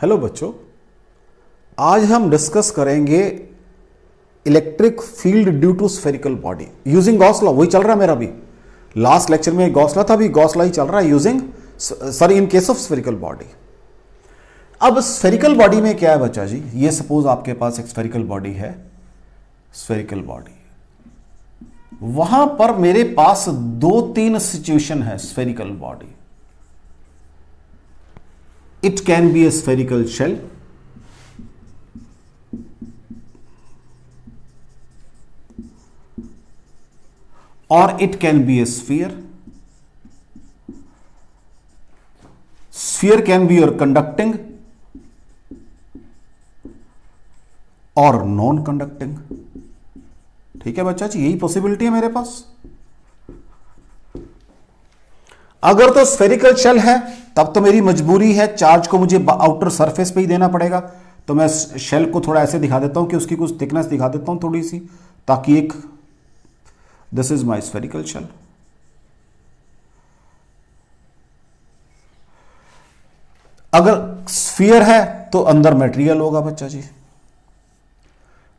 Hello बच्चों, आज हम डिस्कस करेंगे electric field due to spherical body using Gauss law. वही चल रहा है मेरा भी। लास्ट लेक्चर में गॉस लॉ था, अभी गॉस लॉ ही चल रहा है using in case of spherical body. अब स्फेरिकल बॉडी में क्या है बच्चा जी, ये सपोज आपके पास एक स्फेरिकल बॉडी है, स्फेरिकल बॉडी, वहां पर मेरे पास दो तीन सिचुएशन है spherical body. It can be a spherical shell, or it can be a sphere. Sphere can be your conducting or non-conducting. ठीक है बच्चा जी, यही पॉसिबिलिटी है मेरे पास। अगर तो स्फेरिकल शेल है तब तो मेरी मजबूरी है चार्ज को मुझे आउटर सरफेस पे ही देना पड़ेगा। तो मैं शेल को थोड़ा ऐसे दिखा देता हूं कि उसकी कुछ थिकनेस दिखा देता हूं थोड़ी सी, ताकि एक this is my spherical shell. अगर स्फीयर है तो अंदर मटेरियल होगा बच्चा जी,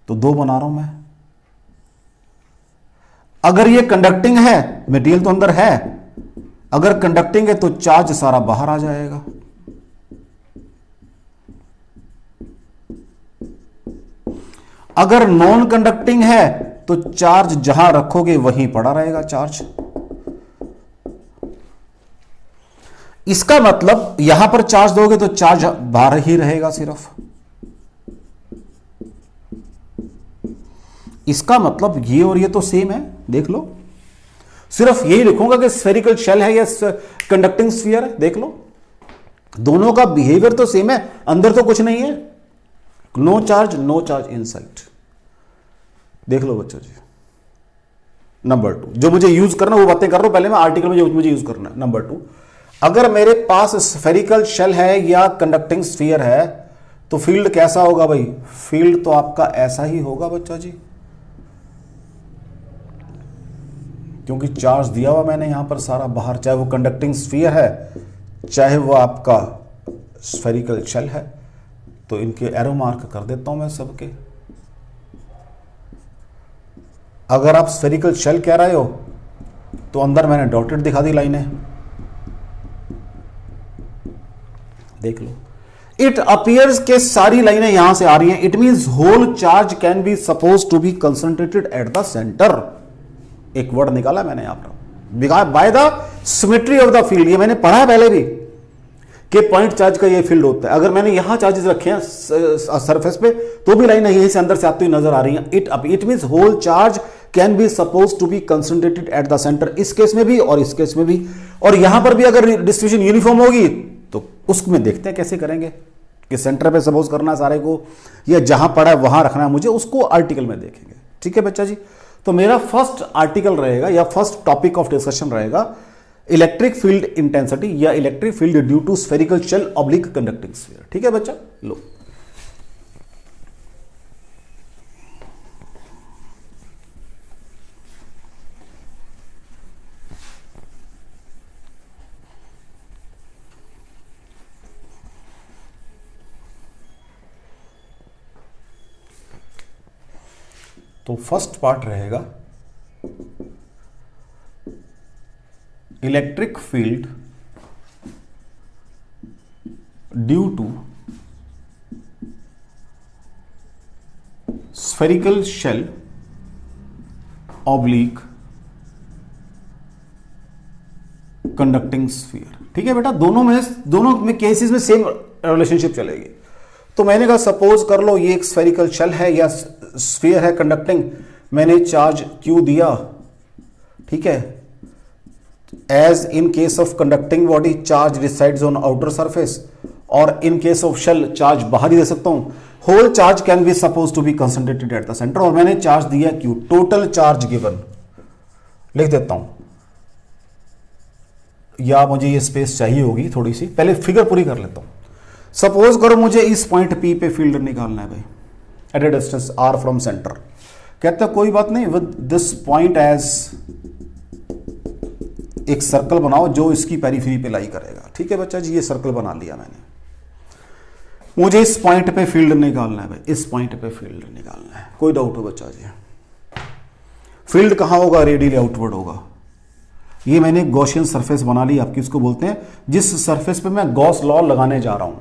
तो दो बना रहा हूं मैं। अगर ये कंडक्टिंग है, मटेरियल तो अंदर है, अगर कंडक्टिंग है तो चार्ज सारा बाहर आ जाएगा। अगर नॉन कंडक्टिंग है तो चार्ज जहां रखोगे वहीं पड़ा रहेगा चार्ज। इसका मतलब यहां पर चार्ज दोगे तो चार्ज बाहर ही रहेगा सिर्फ। इसका मतलब ये और ये तो सेम है, देख लो। सिर्फ यही लिखूंगा कि स्फेरिकल शेल है या कंडक्टिंग स्फीयर है, देख लो। दोनों का बिहेवियर तो सेम है, अंदर तो कुछ नहीं है। No charge inside. देख लो बच्चों जी। नंबर 2 जो मुझे यूज करना वो बातें कर रहा हूं, पहले मैं आर्टिकल में जो मुझे यूज करना है। नंबर 2, अगर मेरे पास स्फेरिकल शेल है या कंडक्टिंग स्फीयर है तो फील्ड कैसा होगा भाई? फील्ड तो आपका ऐसा ही होगा बच्चा जी, क्योंकि चार्ज दिया हुआ मैंने यहां पर सारा बाहर, चाहे वो कंडक्टिंग स्फीयर है चाहे वो आपका स्फेरिकल शेल है। तो इनके एरो मार्क कर देता हूं मैं सबके। अगर आप स्फेरिकल शेल कह रहे हो तो अंदर मैंने डॉटेड दिखा दी लाइनें, देख लो। इट अपीयर्स के सारी लाइनें यहां से आ रही हैं। It means whole charge can be suppose to be concentrated at the centre. एक वर्ड निकाला मैंने यहां पर, by the symmetry of the field. ये मैंने पढ़ा है पहले भी कि पॉइंट चार्ज का ये फील्ड होता है। अगर मैंने यहां चार्जेस रखे हैं सरफेस पे तो भी लाइन यहीं से अंदर से आती हुई नजर आ रही है। It means whole charge can be suppose to be concentrated at the centre. इस केस में भी और इस केस में भी, और यहां पर भी अगर डिस्ट्रीब्यूशन यूनिफॉर्म होगी तो उसमें देखते हैं कैसे करेंगे कि सेंटर पे सपोज करना सारे को या जहां पड़ा है वहां रखना है मुझे, उसको आर्टिकल में देखेंगे। ठीक है बच्चा जी। तो मेरा फर्स्ट आर्टिकल रहेगा या फर्स्ट टॉपिक ऑफ डिस्कशन रहेगा इलेक्ट्रिक फील्ड इंटेंसिटी या electric field due to spherical shell oblique conducting sphere. ठीक है बच्चा, लो। तो फर्स्ट पार्ट रहेगा electric field due to spherical shell oblique conducting sphere. ठीक है बेटा, दोनों में केसेस में सेम रिलेशनशिप चलेगी। तो मैंने कहा सपोज कर लो ये एक स्फेरिकल शेल है या स्फीयर है कंडक्टिंग, मैंने चार्ज Q दिया। ठीक है, as in case of conducting body charge resides on outer surface, और in case of shell charge बाहर ही दे सकता हूं। Whole charge can be suppose to be concentrated at the centre, और मैंने चार्ज दिया Q। टोटल चार्ज गिवन लिख देता हूं, या मुझे ये स्पेस चाहिए होगी थोड़ी सी, पहले फिगर पूरी कर लेता हूं। सपोज करो मुझे इस पॉइंट P पे फील्ड निकालना है भाई, at a distance R from centre. कहते हैं कोई बात नहीं, विद दिस पॉइंट एज एक सर्कल बनाओ जो इसकी पेरीफेरी पे लाई करेगा। ठीक है बच्चा जी, ये सर्कल बना लिया मैंने। मुझे इस पॉइंट पे फील्ड निकालना है भाई, इस पॉइंट पे फील्ड निकालना है, कोई डाउट हो बच्चा जी? फील्ड कहां होगा? रेडियली आउटवर्ड होगा। ये मैंने गॉसियन सरफेस बना ली आपकी, इसको बोलते हैं जिस सरफेस पे मैं गॉस लॉ लगाने जा रहा हूं।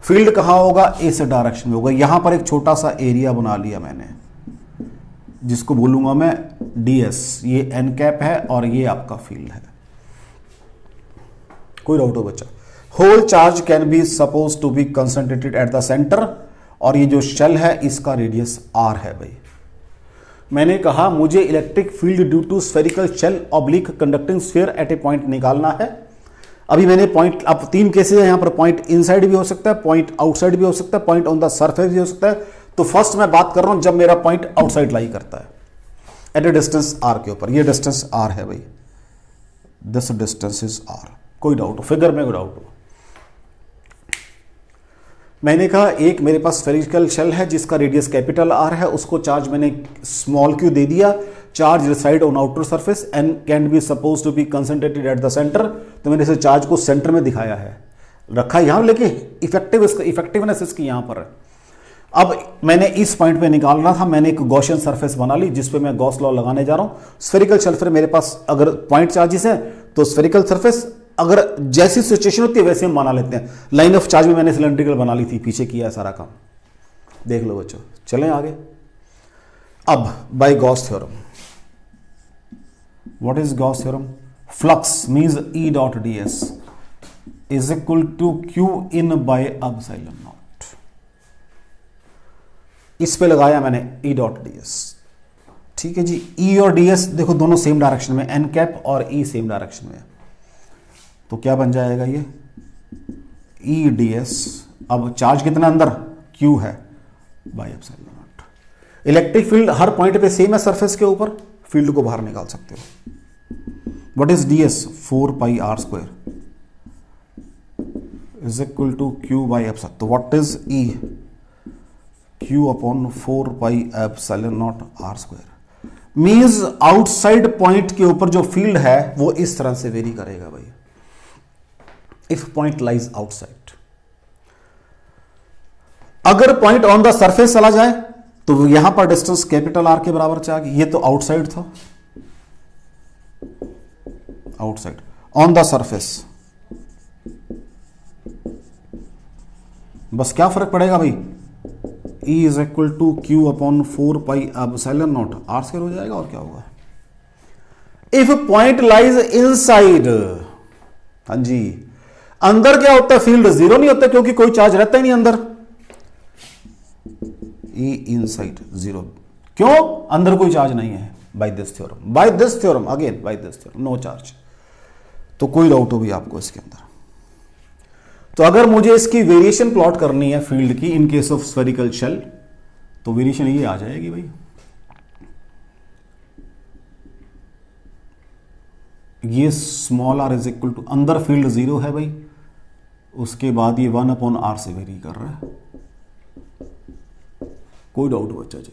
फील्ड कहां होगा? इस डायरेक्शन में होगा। यहां पर एक छोटा सा एरिया बना लिया मैंने, जिसको बोलूंगा मैं ds। ये n कैप है और ये आपका फील्ड है। कोई डाउट हो बच्चा? Whole charge can be suppose to be concentrated at the centre, और ये जो शेल है इसका रेडियस r है भाई। मैंने कहा मुझे electric field due to spherical shell oblique conducting sphere at a point निकालना है। अभी मैंने पॉइंट, अब 3 केसेस है यहां पर, पॉइंट इनसाइड भी हो सकता है, पॉइंट आउटसाइड भी हो सकता है, पॉइंट ऑन द सरफेस भी हो सकता है। तो फर्स्ट मैं बात कर रहा हूं जब मेरा पॉइंट आउटसाइड लाई करता है एट ए डिस्टेंस r के ऊपर। ये डिस्टेंस r है भाई, दिस डिस्टेंस इज r। कोई डाउट हो? फिगर में कोई डाउट हो? मैंने कहा एक मेरे पास स्फेरिकल शेल है जिसका रेडियस कैपिटल R है, उसको चार्ज मैंने स्मॉल q दे दिया। Charge reside on outer surface and can be suppose to be concentrated at the centre. तो मैंने इसे चार्ज को सेंटर में दिखाया है, रखा यहां, लेकिन इफेक्टिवनेस इसकी यहां पर है। अब मैंने इस पॉइंट पे निकालना था, मैंने एक गॉसियन सरफेस बना ली जिसपे मैं गॉस लॉ लगाने जा रहा हूं। स्फेरिकल शेल, फिर मेरे पास अगर पॉइंट चार्जेस है तो स्फेरिकल सरफेस, अगर जैसी सिचुएशन होती है वैसे हम बना लेते हैं। लाइन ऑफ चार्ज में मैंने सिलेंड्रिकल बना ली थी, पीछे किया है सारा काम, देख लो बच्चों। चलें आगे। अब by Gauss theorem, what is Gauss theorem? Flux means E dot ds is equal to Q in by epsilon naught. इस पे लगाया मैंने E डॉट ds, ठीक है जी। E और ds देखो दोनों सेम डायरेक्शन में, n कैप और E सेम डायरेक्शन में, तो क्या बन जाएगा ये E ds। अब चार्ज कितना अंदर? Q है by epsilon naught. Electric field हर पॉइंट पे सेम है सरफेस के ऊपर, फील्ड को बाहर निकाल सकते हो। What is ds? 4 pi r square is equal to Q by epsilon. तो what is E? Q upon 4 pi epsilon naught r square. Means outside point के ऊपर जो फील्ड है वो इस तरह से वेरी करेगा भाई, इफ पॉइंट लाइज आउटसाइड। अगर पॉइंट ऑन द सरफेस चला जाए तो यहां पर डिस्टेंस कैपिटल R के बराबर चाहिए। ये तो आउटसाइड था, आउटसाइड ऑन द सरफेस, बस क्या फर्क पड़ेगा भाई? E is equal to Q upon 4 pi epsilon naught R square हो जाएगा, और क्या होगा? इफ पॉइंट लाइज इनसाइड, हाँ जी, अंदर क्या होता है? फील्ड जीरो नहीं होता क्योंकि कोई चार्ज रहता ही नहीं अंदर। E इनसाइड जीरो, क्यों? अंदर कोई चार्ज नहीं है। By this theorem, by this theorem, again by this theorem, no charge. तो कोई डाउट हो भी आपको इसके अंदर? तो अगर मुझे इसकी वेरिएशन प्लॉट करनी है फील्ड की in case of spherical shell, तो वेरिएशन ये आ जाएगी भाई, ये small r is equal to, अंदर फील्ड जीरो है भाई, उसके बाद ये 1 अपॉन r से वेरी कर रहा है। कोई डाउट बच्चा जी?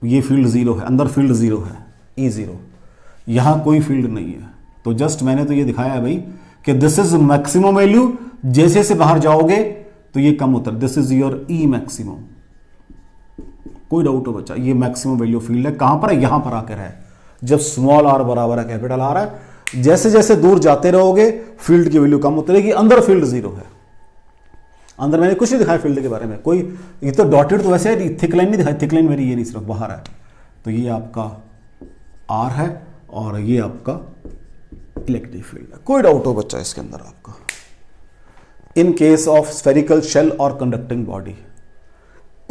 ये फील्ड जीरो है, अंदर फील्ड जीरो है, E जीरो, यहां कोई फील्ड नहीं है। तो जस्ट मैंने तो ये दिखाया है भाई कि दिस इज मैक्सिमम वैल्यू, जैसे से बाहर जाओगे तो ये कम होता है। This is your E maximum. कोई डाउट हो बच्चा? ये मैक्सिमम वैल्यू फील्ड है, कहां पर है? यहां पर आकर है, जब स्मॉल r बराबर है कैपिटल R है। जैसे जैसे दूर जाते रहोगे फील्ड की वैल्यू कम होती रहेगी। अंदर फील्ड जीरो है, अंदर मैंने कुछ नहीं दिखाया फील्ड के बारे में, कोई ये तो डॉटेड तो वैसे है, थिक लाइन नहीं दिखाई, थिक लाइन मेरी ये नहीं, सिर्फ बाहर है। तो ये आपका R है और ये आपका इलेक्ट्रिक फील्ड है। कोई डाउट हो बच्चा इसके अंदर आपका? In case of spherical shell और कंडक्टिंग बॉडी,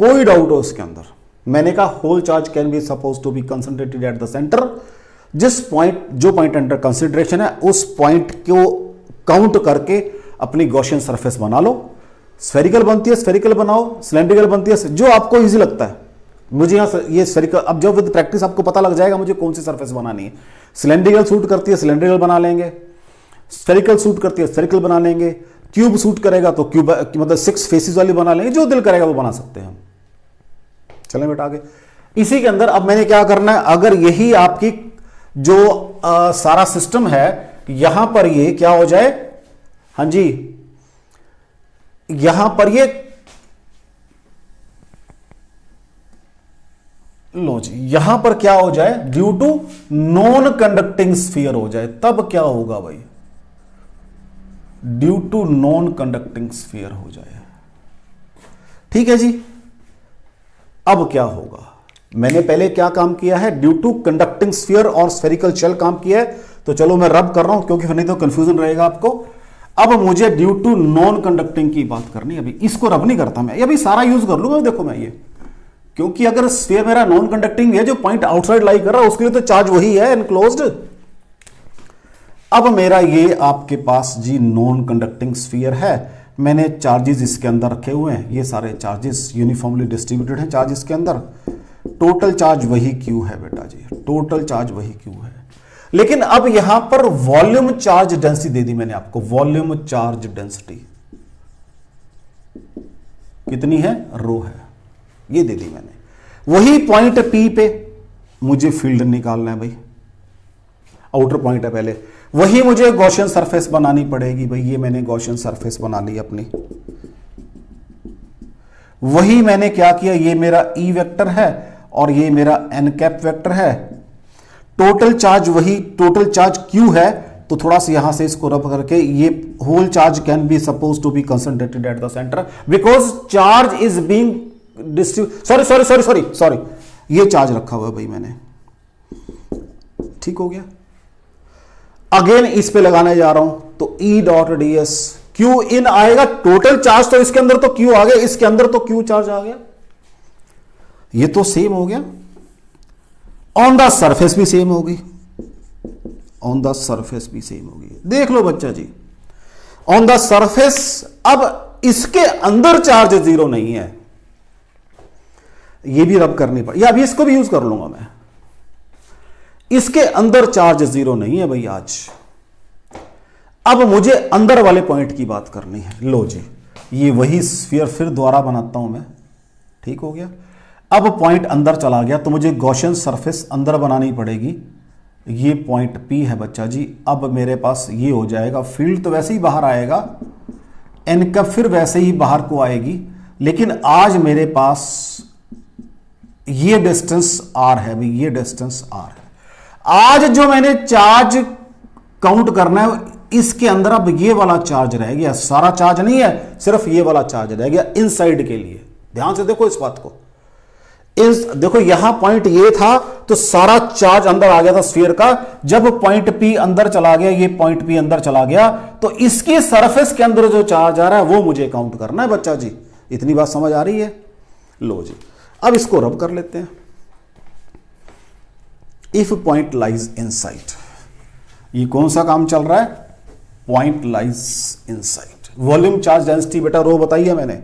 कोई डाउट हो इसके अंदर? मैंने कहा whole charge can be suppose to be concentrated at the centre. जिस पॉइंट, जो पॉइंट अंडर कंसिडरेशन है उस पॉइंट को काउंट करके अपनी गॉसियन सरफेस बना लो। स्फेरिकल बनती है स्फेरिकल बनाओ, सिलेंड्रिकल बनती है जो आपको इजी लगता है। मुझे यहाँ ये स्फेरिकल, अब जब विद प्रैक्टिस आपको पता लग जाएगा मुझे कौन सी सरफेस बनानी है। सिलेंड्रिकल सूट करती है सिलेंड्रिकल बना लेंगे, स्फेरिकल सूट करती है स्फेरिकल बना लेंगे, क्यूब सूट करेगा तो क्यूब मतलब 6 फेसेस वाली बना लेंगे, जो दिल करेगा वो बना सकते हैं हम। चलें बेटा आगे। इसी के अंदर अब मैंने क्या करना है, अगर यही आपकी जो सारा सिस्टम है यहां पर ये क्या हो जाए, हाँ जी, यहां पर ये यहां पर क्या हो जाए, due to non conducting sphere हो जाए, तब क्या होगा भाई, due to non conducting sphere हो जाए। ठीक है जी। अब क्या होगा, मैंने पहले क्या काम किया है, ड्यू टू कंडक्टिंग स्फीयर और स्फेरिकल शेल काम किया है, तो चलो मैं रब कर रहा हूं क्योंकि फिर नहीं तो कंफ्यूजन रहेगा आपको। अब मुझे ड्यू टू नॉन कंडक्टिंग की बात करनी है, अभी इसको रब नहीं करता मैं, अभी सारा यूज कर लूंगा देखो मैं ये, क्योंकि अगर स्फीयर मेरा नॉन कंडक्टिंग है, जो पॉइंट आउटसाइड लाई कर रहा है उसके लिए तो चार्ज वही है, एनक्लोज्ड। अब मेरा ये आपके पास जी नॉन कंडक्टिंग स्फीयर है, मैंने चार्जेस इसके अंदर रखे हुए हैं, ये सारे चार्जेस यूनिफॉर्मली डिस्ट्रीब्यूटेड हैं चार्जेस के अंदर, टोटल चार्ज वही क्यू है बेटा जी, टोटल चार्ज वही क्यू है। लेकिन अब यहां पर वॉल्यूम चार्ज डेंसिटी दे दी मैंने आपको, वॉल्यूम चार्ज डेंसिटी कितनी है, रो है, ये दे दी मैंने। वही पॉइंट पी पे मुझे फील्ड निकालना है भाई, आउटर पॉइंट है पहले, वही मुझे गॉसियन सरफेस बनानी पड़ेगी भाई, ये मैंने गॉसियन सरफेस बना ली अपनी। वही मैंने क्या किया, ये मेरा ई वेक्टर है और ये मेरा एन कैप वेक्टर है, टोटल चार्ज वही, टोटल चार्ज क्यू है, तो थोड़ा सा यहां से इसको रब करके, ये whole charge can be suppose to be concentrated at the centre because charge is being distribute, sorry, ये चार्ज रखा हुआ है भाई मैंने, ठीक हो गया। अगेन इस पे लगाने जा रहा हूं, तो E dot D s Q in आएगा, टोटल चार्ज तो इसके अंदर तो क्यू आ गया, इसके अंदर तो क्यू चार्ज आ गया, ये तो सेम हो गया। ऑन द सरफेस भी सेम होगी, ऑन द सरफेस भी सेम होगी, देख लो बच्चा जी, ऑन द सरफेस। अब इसके अंदर चार्ज जीरो नहीं है, ये भी रब करनी पड़ेगी, या अभी इसको भी यूज कर लूंगा मैं, इसके अंदर चार्ज जीरो नहीं है भाई आज। अब मुझे अंदर वाले पॉइंट की बात करनी है, लो जी, ये वही स्फीयर फिर दोबारा बनाता हूं मैं, ठीक हो गया। अब पॉइंट अंदर चला गया, तो मुझे गॉसियन सरफेस अंदर बनानी पड़ेगी, ये पॉइंट पी है बच्चा जी। अब मेरे पास ये हो जाएगा, फील्ड तो वैसे ही बाहर आएगा, एन का फिर वैसे ही बाहर को आएगी, लेकिन आज मेरे पास ये डिस्टेंस आर है भाई, ये डिस्टेंस आर है। आज जो मैंने चार्ज काउंट करना है, इसके अंदर अब ये वाला चार्ज रह गया, सारा चार्ज नहीं है, सिर्फ ये वाला चार्ज रह गया इनसाइड के लिए। ध्यान से देखो इस बात को, देखो यहां पॉइंट ये था, तो सारा चार्ज अंदर आ गया था स्फीयर का। जब पॉइंट पी अंदर चला गया, ये पॉइंट पी अंदर चला गया, तो इसके सरफेस के अंदर जो चार्ज आ रहा है वो मुझे काउंट करना है बच्चा जी। इतनी बात समझ आ रही है? लो जी, अब इसको रब कर लेते हैं। इफ पॉइंट लाइज इनसाइड, ये कौन सा काम चल रहा है? Point lies inside. Volume charge density बेटा रो बताइए मैंने,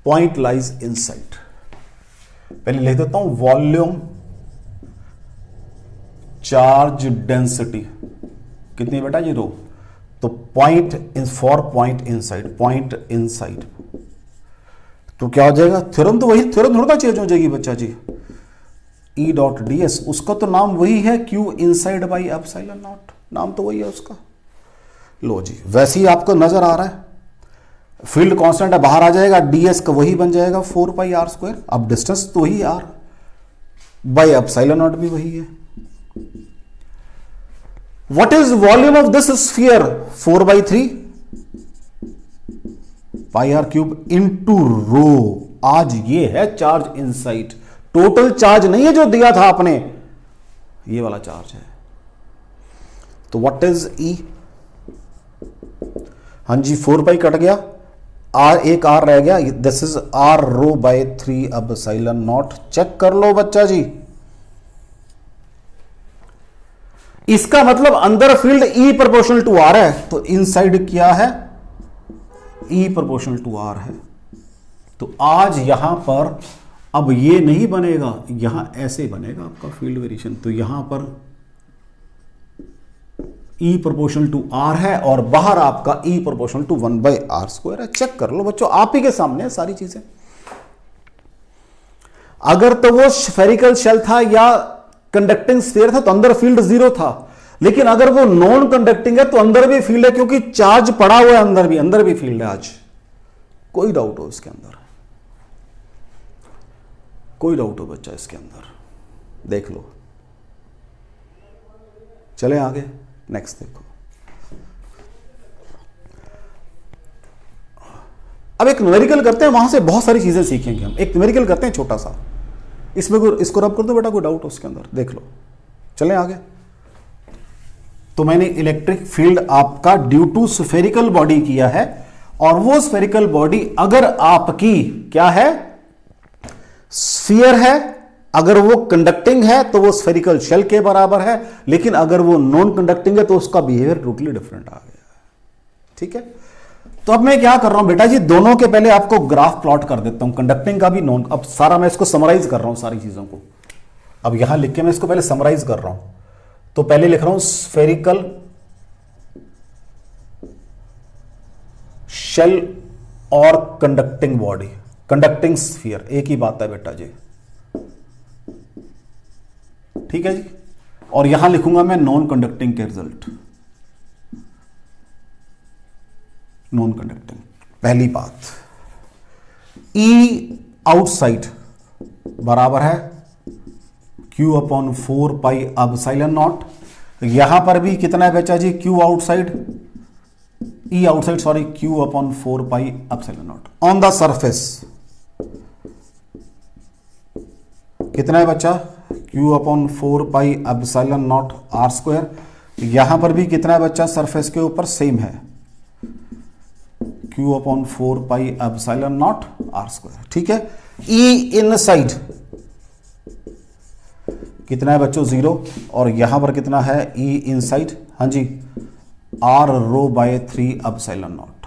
पॉइंट लाइज इनसाइड। पहले लिख देता हूं वॉल्यूम चार्ज डेंसिटी कितनी बेटा ये रो, तो point in for point inside, point inside, तो क्या हो जाएगा? थ्योरम तो वही, थ्योरम थोड़ा चेंज हो जाएगी बच्चा जी। ई डॉट डी एस, उसका तो नाम वही है, Q inside by epsilon not, नाम तो वही है उसका। लो जी, वैसे ही आपको नजर आ रहा है, फील्ड कांस्टेंट है, बाहर आ जाएगा, डीएस का वही बन जाएगा 4 पाई आर स्क्वायर। अब डिस्टेंस तो वही आर बाई एप्सिलॉन नॉट भी वही है। What is volume of this sphere? 4/3 pi R cube into rho. आज ये है चार्ज इनसाइड, टोटल चार्ज नहीं है जो दिया था आपने, ये वाला चार्ज है। तो व्हाट इज ई? हाँ जी, 4 पाई कट गया, आर एक आर रह गया, this is R rho by 3 epsilon naught. Check कर लो बच्चा जी, इसका मतलब अंदर फील्ड ई प्रोपोर्शनल टू आर है, तो इनसाइड क्या है? ई प्रोपोर्शनल टू आर है। तो आज यहां पर अब ये नहीं बनेगा, यहां ऐसे बनेगा आपका फील्ड वेरिएशन। तो यहां पर ई प्रोपोर्शनल टू आर है और बाहर आपका ई प्रोपोर्शनल टू 1/r स्क्वायर है। चेक कर लो बच्चों, आप ही के सामने है सारी चीजें। अगर तो वो स्फेरिकल शेल था या कंडक्टिंग स्फीयर था तो अंदर फील्ड 0 था, लेकिन अगर वो नॉन कंडक्टिंग है तो अंदर भी फील्ड है, क्योंकि चार्ज पड़ा हुआ है अंदर भी फील्ड है। आज कोई डाउट हो इसके अंदर? कोई डाउट हो बच्चा इसके अंदर? देख लो। चले आगे, नेक्स्ट देखो। अब एक न्यूमेरिकल करते हैं, वहां से बहुत सारी चीजें सीखेंगे हम। एक न्यूमेरिकल करते हैं छोटा सा, इसमें इसको रब कर दो बेटा, कोई डाउट हो उसके अंदर, देख लो। चलें आगे। तो मैंने इलेक्ट्रिक फील्ड आपका ड्यू टू स्फेरिकल बॉडी किया है, और वो स्फेरिकल बॉडी अगर आपकी क्या है, स्फीयर है, अगर वो कंडक्टिंग है तो वो स्फेरिकल शेल के बराबर है, लेकिन अगर वो नॉन कंडक्टिंग है तो उसका बिहेवियर टोटली डिफरेंट आ गया। ठीक है, तो अब मैं क्या कर रहा हूं बेटा जी, दोनों के पहले आपको ग्राफ प्लॉट कर देता हूं, कंडक्टिंग का भी नॉन। अब सारा मैं इसको समराइज कर रहा हूं सारी चीजों को, अब यहां लिख के मैं इसको पहले समराइज कर रहा हूं। तो पहले लिख रहा हूं स्फेरिकल शेल और कंडक्टिंग बॉडी, कंडक्टिंग स्फीयर, एक ही बात है बेटा जी। ठीक है जी, और यहां लिखूंगा मैं नॉन कंडक्टिंग के रिजल्ट, नॉन कंडक्टिंग। पहली बात, ई आउटसाइड बराबर है Q upon 4 pi epsilon naught. यहां पर भी कितना है बच्चा जी, Q outside, E outside sorry, Q upon 4 pi epsilon naught. On the surface कितना है बच्चा, Q upon 4 pi epsilon naught R square. यहां पर भी कितना है बच्चा, सरफेस के ऊपर सेम है, Q upon 4 pi epsilon naught R square. ठीक है, E इनसाइड कितना है बच्चों, 0, और यहां पर कितना है, E इनसाइड, हाँ जी, R rho by 3 epsilon naught.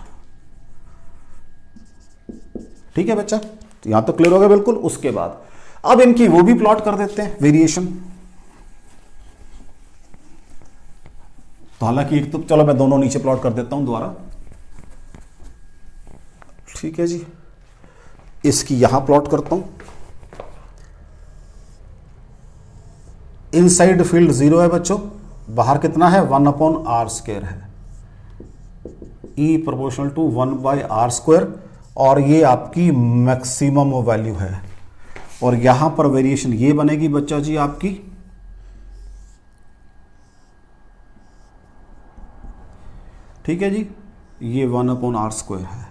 ठीक है बच्चा, तो यहां तो क्लियर हो गया बिल्कुल। उसके बाद अब इनकी वो भी प्लॉट कर देते हैं, वेरिएशन। तो हालांकि एक तो चलो मैं दोनों नीचे प्लॉट कर देता हूं दोबारा। ठीक है जी, इसकी यहां प्लॉट करता हूं। इनसाइड फील्ड 0 है बच्चों, बाहर कितना है, 1 अपॉन आर स्क्वायर है, E proportional to 1 by R square, और ये आपकी मैक्सिमम वैल्यू है। और यहां पर वेरिएशन ये बनेगी बच्चा जी आपकी, ठीक है जी, ये 1 अपॉन आर स्क्वायर है,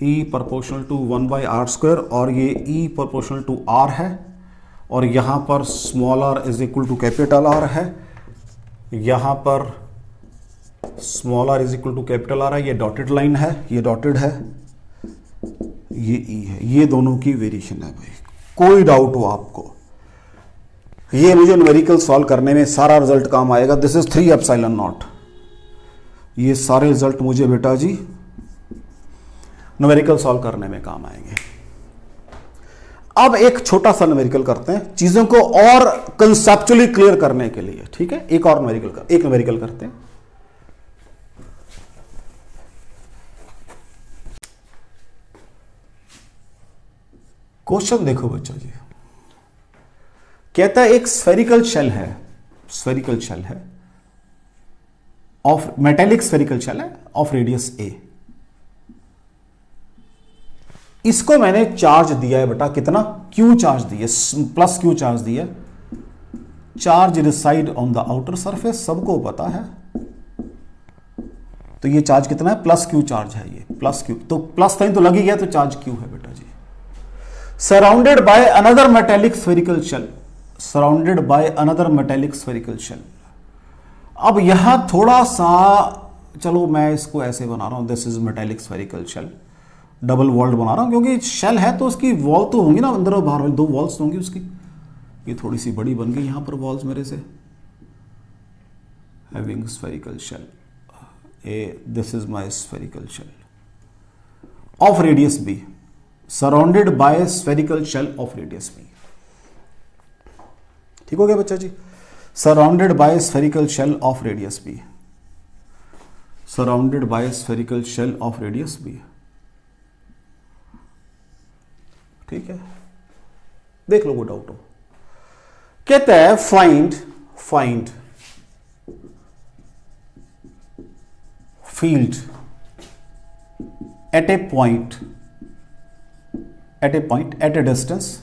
E proportional to 1 by R square, और ये E प्रोपोर्शनल टू R है, और यहां पर small r is equal to capital R है, यहां पर small r is equal to capital R है, ये डॉटेड लाइन है, ये डॉटेड है, ये E है। ये दोनों की वेरिएशन है भाई, कोई डाउट हो आपको, ये मुझे न्यूमेरिकल सॉल्व करने में सारा रिजल्ट काम आएगा। दिस इज 3 एप्सिलॉन नॉट, ये सारे रिजल्ट मुझे बेटा जी न्यूमेरिकल सॉल्व करने में काम आएंगे। अब एक छोटा सा न्यूमेरिकल करते हैं, चीजों को और कंसेप्चुअली क्लियर करने के लिए। ठीक है, एक और न्यूमेरिकल करते हैं। क्वेश्चन देखो बच्चा जी, कहता है एक स्फेरिकल शेल है ऑफ मेटेलिक स्फेरिकल शेल है ऑफ रेडियस a। इसको मैंने चार्ज दिया है बेटा, कितना, Q चार्ज दिया, प्लस Q चार्ज दिया। Charge reside on the outer surface, सबको पता है। तो ये चार्ज कितना है, प्लस Q चार्ज है, ये प्लस Q, तो प्लस साइन तो लग ही गया, तो चार्ज Q है बेटा जी। Surrounded by another metallic spherical shell, surrounded by another metallic spherical shell. अब यहां थोड़ा सा, चलो मैं इसको ऐसे बना रहा हूं, this is metallic spherical shell, double walled बना रहा हूं क्योंकि शेल है तो उसकी वॉल तो होंगी ना, अंदर और बाहर, 2 वॉल्स होंगी उसकी। ये थोड़ी सी बड़ी बन गई यहां पर वॉल्स मेरे से। Having spherical shell, this is my spherical shell of radius b, surrounded by spherical shell of radius b। ठीक हो गया बच्चा जी, surrounded by spherical shell of radius b, surrounded by spherical shell of radius b। ठीक है, देख लो वो doubt हो। कहता है find field at a distance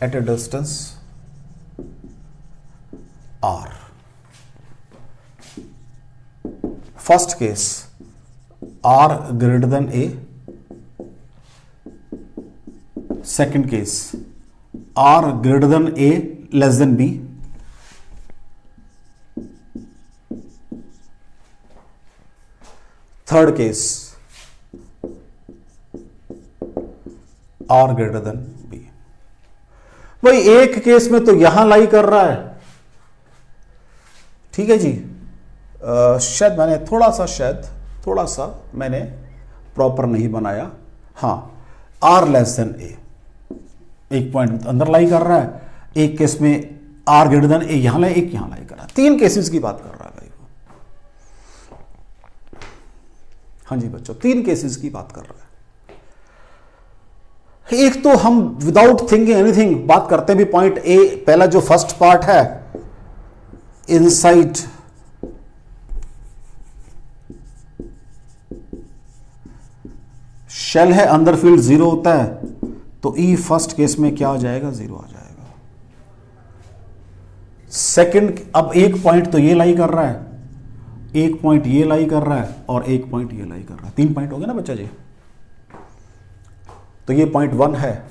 at a distance r. First case, r greater than a. Second case, r greater than a less than b. Third case, r greater than b. भाई एक case में तो यहां लाई कर रहा है, ठीक है जी। शायद मैंने थोड़ा सा मैंने प्रॉपर नहीं बनाया। हाँ, r लेस देन a, एक पॉइंट अंदर लाई कर रहा है, एक केस में r ग्रेटर देन a यहां लाई, एक यहां लाई कर रहा है। तीन केसेस की बात कर रहा है भाई वो। हाँ जी बच्चों, तीन केसेस की बात कर रहा है। एक तो हम विदाउट थिंकिंग एनीथिंग बात करते हैं भी पॉइंट ए, पहला जो फर्स्ट पार्ट है इनसाइड शेल है, अंदर फील्ड जीरो होता है, तो ई फर्स्ट केस में क्या आ जाएगा, जीरो आ जाएगा। सेकंड, अब एक पॉइंट तो ये लाई कर रहा है, एक पॉइंट ये लाई कर रहा है और एक पॉइंट ये लाई कर रहा है, तीन पॉइंट हो गए ना बच्चा जी। तो ये पॉइंट 1 है,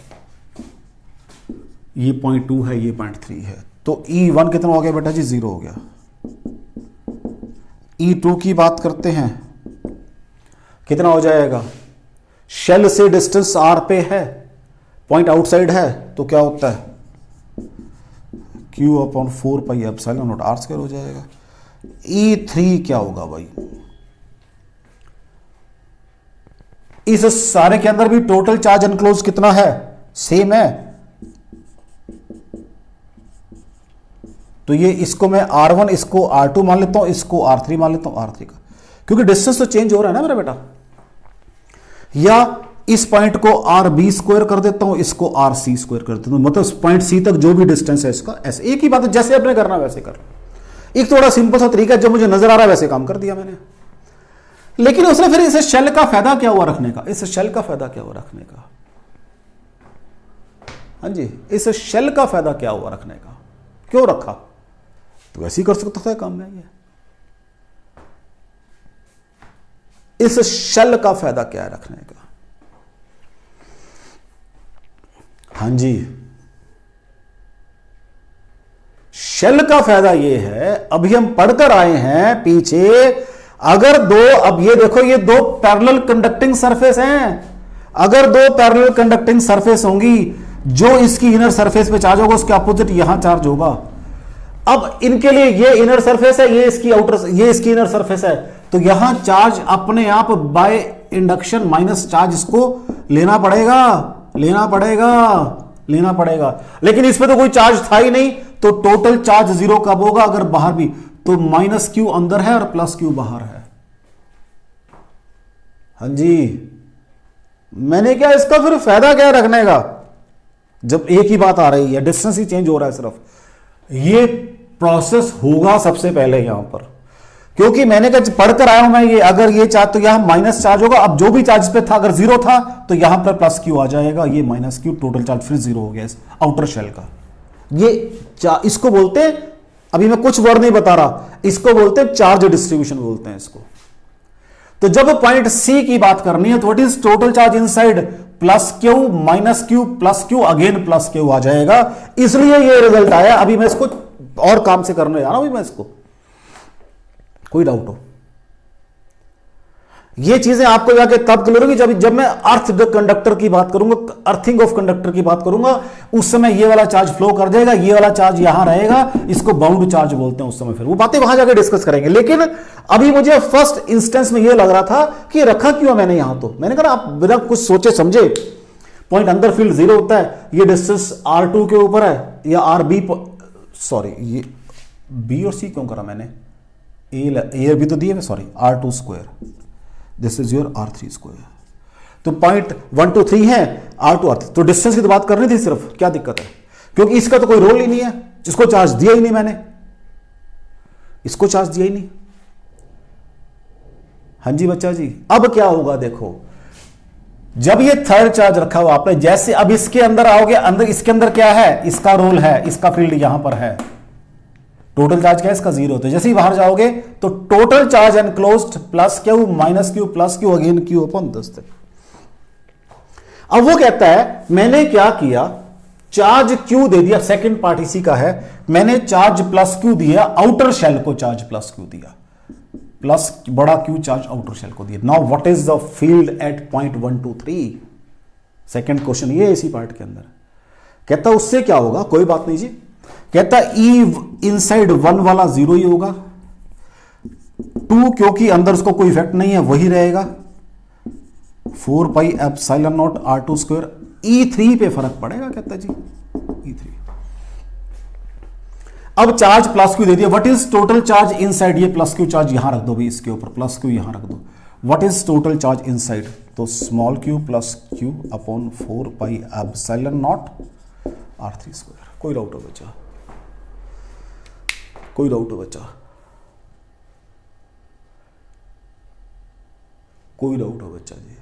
ये पॉइंट 2 है, ये पॉइंट 3 है, तो E1 कितना हो गया बेटा जी, 0 हो गया। E2 की बात करते हैं, कितना हो जाएगा, शेल से डिस्टेंस r पे है, पॉइंट आउटसाइड है, तो क्या होता है Q/4πε0 r² हो जाएगा। E3 क्या होगा भाई, इस सारे के अंदर भी टोटल चार्ज एनक्लोज कितना है, सेम है, तो ये इसको मैं R1, इसको R2 मान लेता हूं, इसको R3 मान लेता हूं, R3 का, क्योंकि डिस्टेंस तो चेंज हो रहा है ना मेरा बेटा। या इस पॉइंट को RB² कर देता हूं, इसको RC² कर देता हूं, मतलब पॉइंट C तक जो भी डिस्टेंस है इसका, ऐसे एक ही बात है, जैसे आपने करना वैसे कर। एक थोड़ा सिंपल सा तरीका है, जो मुझे नजर आ रहा है वैसे काम कर दिया मैंने। लेकिन उसने फिर इस शेल का फायदा क्या हुआ रखने का, इस शेल का फायदा क्या हुआ रखने का, हाँ जी, इस शेल का फायदा क्या हुआ रखने का, क्यों रखा, तो वैसे ही कर सकता था काम में ये। इस शेल का फायदा क्या है रखने का, हाँ जी, शेल का फायदा ये है, अभी हम पढ़कर आए हैं पीछे, अगर दो, अब ये देखो, ये दो पैरेलल कंडक्टिंग सरफेस हैं, अगर दो पैरेलल कंडक्टिंग सरफेस होंगी, जो इसकी इनर सरफेस पे चार्ज होगा उसके अपोजिट यहां चार्ज होगा। अब इनके लिए ये इनर सरफेस है, ये इसकी आउटर, ये इसकी इनर सरफेस है, तो यहां चार्ज अपने आप बाय इंडक्शन माइनस चार्ज इसको लेना पड़ेगा, लेकिन इसमें तो कोई चार्ज था ही नहीं, तो टोटल चार्ज जीरो कब होगा, अगर बाहर भी, तो -q अंदर है और +q बाहर है। हाँ जी, मैंने क्या, इसका फिर फायदा क्या रखने का, जब एक ही बात आ रही है, डिस्टेंस ही चेंज हो रहा है सिर्फ। ये प्रोसेस होगा सबसे पहले यहां पर, क्योंकि मैंने कहा पढ़कर आया हूं मैं ये, अगर ये चार्ज तो यहां माइनस चार्ज होगा, अब जो भी चार्ज पे था अगर जीरो था तो यहां पर +q आ जाएगा, ये -q, टोटल चार्ज फिर जीरो हो गया इस आउटर शेल का। ये इसको बोलते हैं, अभी मैं कुछ वर्ड नहीं बता रहा, इसको बोलते हैं चार्ज डिस्ट्रीब्यूशन बोलते हैं इसको। तो जब पॉइंट सी की बात करनी है तो what is total charge inside, +q -q +q again +q आ जाएगा, इसलिए ये रिजल्ट आया। अभी मैं इसको और काम से करने जा रहा हूं, अभी मैं इसको, कोई डाउट हो, ये चीजें आपको जाके तब क्लियर होगी जब मैं अर्थ कंडक्टर की बात करूंगा, अर्थिंग ऑफ कंडक्टर की बात करूंगा, उस समय ये वाला चार्ज फ्लो कर जाएगा, ये वाला चार्ज यहां रहेगा, इसको बाउंड चार्ज बोलते हैं उस समय। फिर वो बातें वहां जाके डिस्कस करेंगे, लेकिन अभी मुझे फर्स्ट इंस्टेंस में ये लग रहा था कि रखा क्यों मैंने यहां, तो मैंने कहा आप बिना कुछ सोचे समझे, पॉइंट अंदर फील्ड जीरो होता है, ये डिस्टेंस R2 के ऊपर है या RB, सॉरी ये B और C क्यों करा मैंने, ए भी तो दिए, sorry R2², this is your R3²। तो पॉइंट 1 2 3 है, R2 R3, तो डिस्टेंस की तो बात करनी थी सिर्फ, क्या दिक्कत है, क्योंकि इसका तो कोई रोल ही नहीं है, जिसको चार्ज दिया ही नहीं मैंने, इसको चार्ज दिया ही नहीं। हाँ जी बच्चा जी, अब क्या होगा देखो, जब ये थर्ड चार्ज रखा हुआ आपने, जैसे अब इसके अंदर आओगे, अंदर इसके अंदर क्या है, इसका रोल है, इसका फील्ड यहां पर है, टोटल चार्ज क्या है इसका 0। तो जैसे ही बाहर जाओगे तो total charge enclosed plus Q minus Q plus Q again Q upon 10। अब वो कहता है मैंने क्या किया, चार्ज क्यू दे दिया, सेकंड पार्ट इसी का है, मैंने चार्ज प्लस क्यू दिया, आउटर शेल को चार्ज प्लस क्यू दिया, प्लस बड़ा क्यू चार्ज आउटर शेल को दिया। Now what is the field at point 1 2 3? Second question ये इसी पार्ट के अंदर कहता उससे क्या होगा, कोई बात नहीं जी, कहता ई इनसाइड 1 वाला 0 ही होगा, 2 क्योंकि अंदर उसको कोई इफेक्ट नहीं है वही रहेगा, 4 pi epsilon not R2 square, E3 पे फर्क पड़ेगा कहता जी E3। अब चार्ज प्लस क्यू दे दिया, what is total charge inside, ये प्लस क्यू चार्ज यहां रख दो भी, इसके ऊपर प्लस क्यू यहां रख दो, what is total charge inside, तो small Q plus Q upon 4 pi epsilon naught R3 square. कोई डाउट हो बच्चा, कोई डाउट हो बच्चा, कोई डाउट हो बच्चा जी?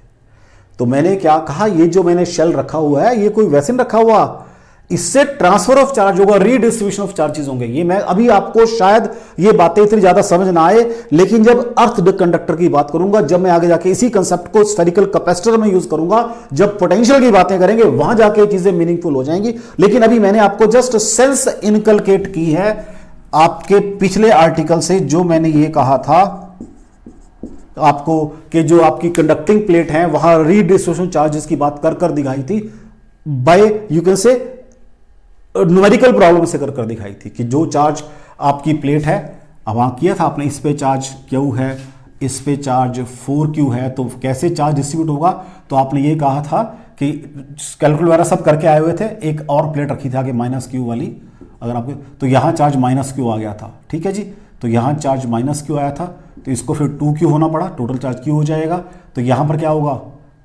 तो मैंने क्या कहा, ये जो मैंने शेल रखा हुआ है ये कोई वैसे नहीं रखा हुआ, इससे ट्रांसफर ऑफ चार्ज होगा, रीडिस्ट्रीब्यूशन ऑफ चार्जेस होंगे। ये मैं अभी आपको शायद ये बातें इतनी ज्यादा समझ ना आए, लेकिन जब अर्थ कंडक्टर की बात करूंगा, जब मैं आगे जाके इसी कंसेप्ट को स्फेरिकल कैपेसिटर में यूज करूंगा, जब पोटेंशियल की बातें करेंगे वहां जाके चीजें मीनिंगफुल हो जाएंगी। लेकिन अभी मैंने आपको जस्ट सेंस इनकलकेट की है आपके पिछले आर्टिकल से, जो मैंने ये कहा था आपको कि जो आपकी कंडक्टिंग प्लेट है वहां रीडिस्ट्रीब्यूशन चार्जेस की बात कर कर दिखाई थी, by you can say numerical problem से कर कर दिखाई थी कि जो चार्ज आपकी प्लेट है, अब वहां किया था आपने, इस पे चार्ज क्यू है, इस पे चार्ज 4Q है, तो कैसे चार्ज डिस्ट्रीब्यूट होगा, तो आपने ये कहा था कि कैलकुलेटर वगैरह सब करके आए हुए थे, एक और प्लेट रखी थी आगे -Q वाली, अगर आपको, तो यहां चार्ज -Q आ गया था, ठीक है जी, तो यहां चार्ज -Q आया था, तो इसको फिर 2Q होना पड़ा, टोटल चार्ज Q हो जाएगा, तो यहां पर क्या होगा,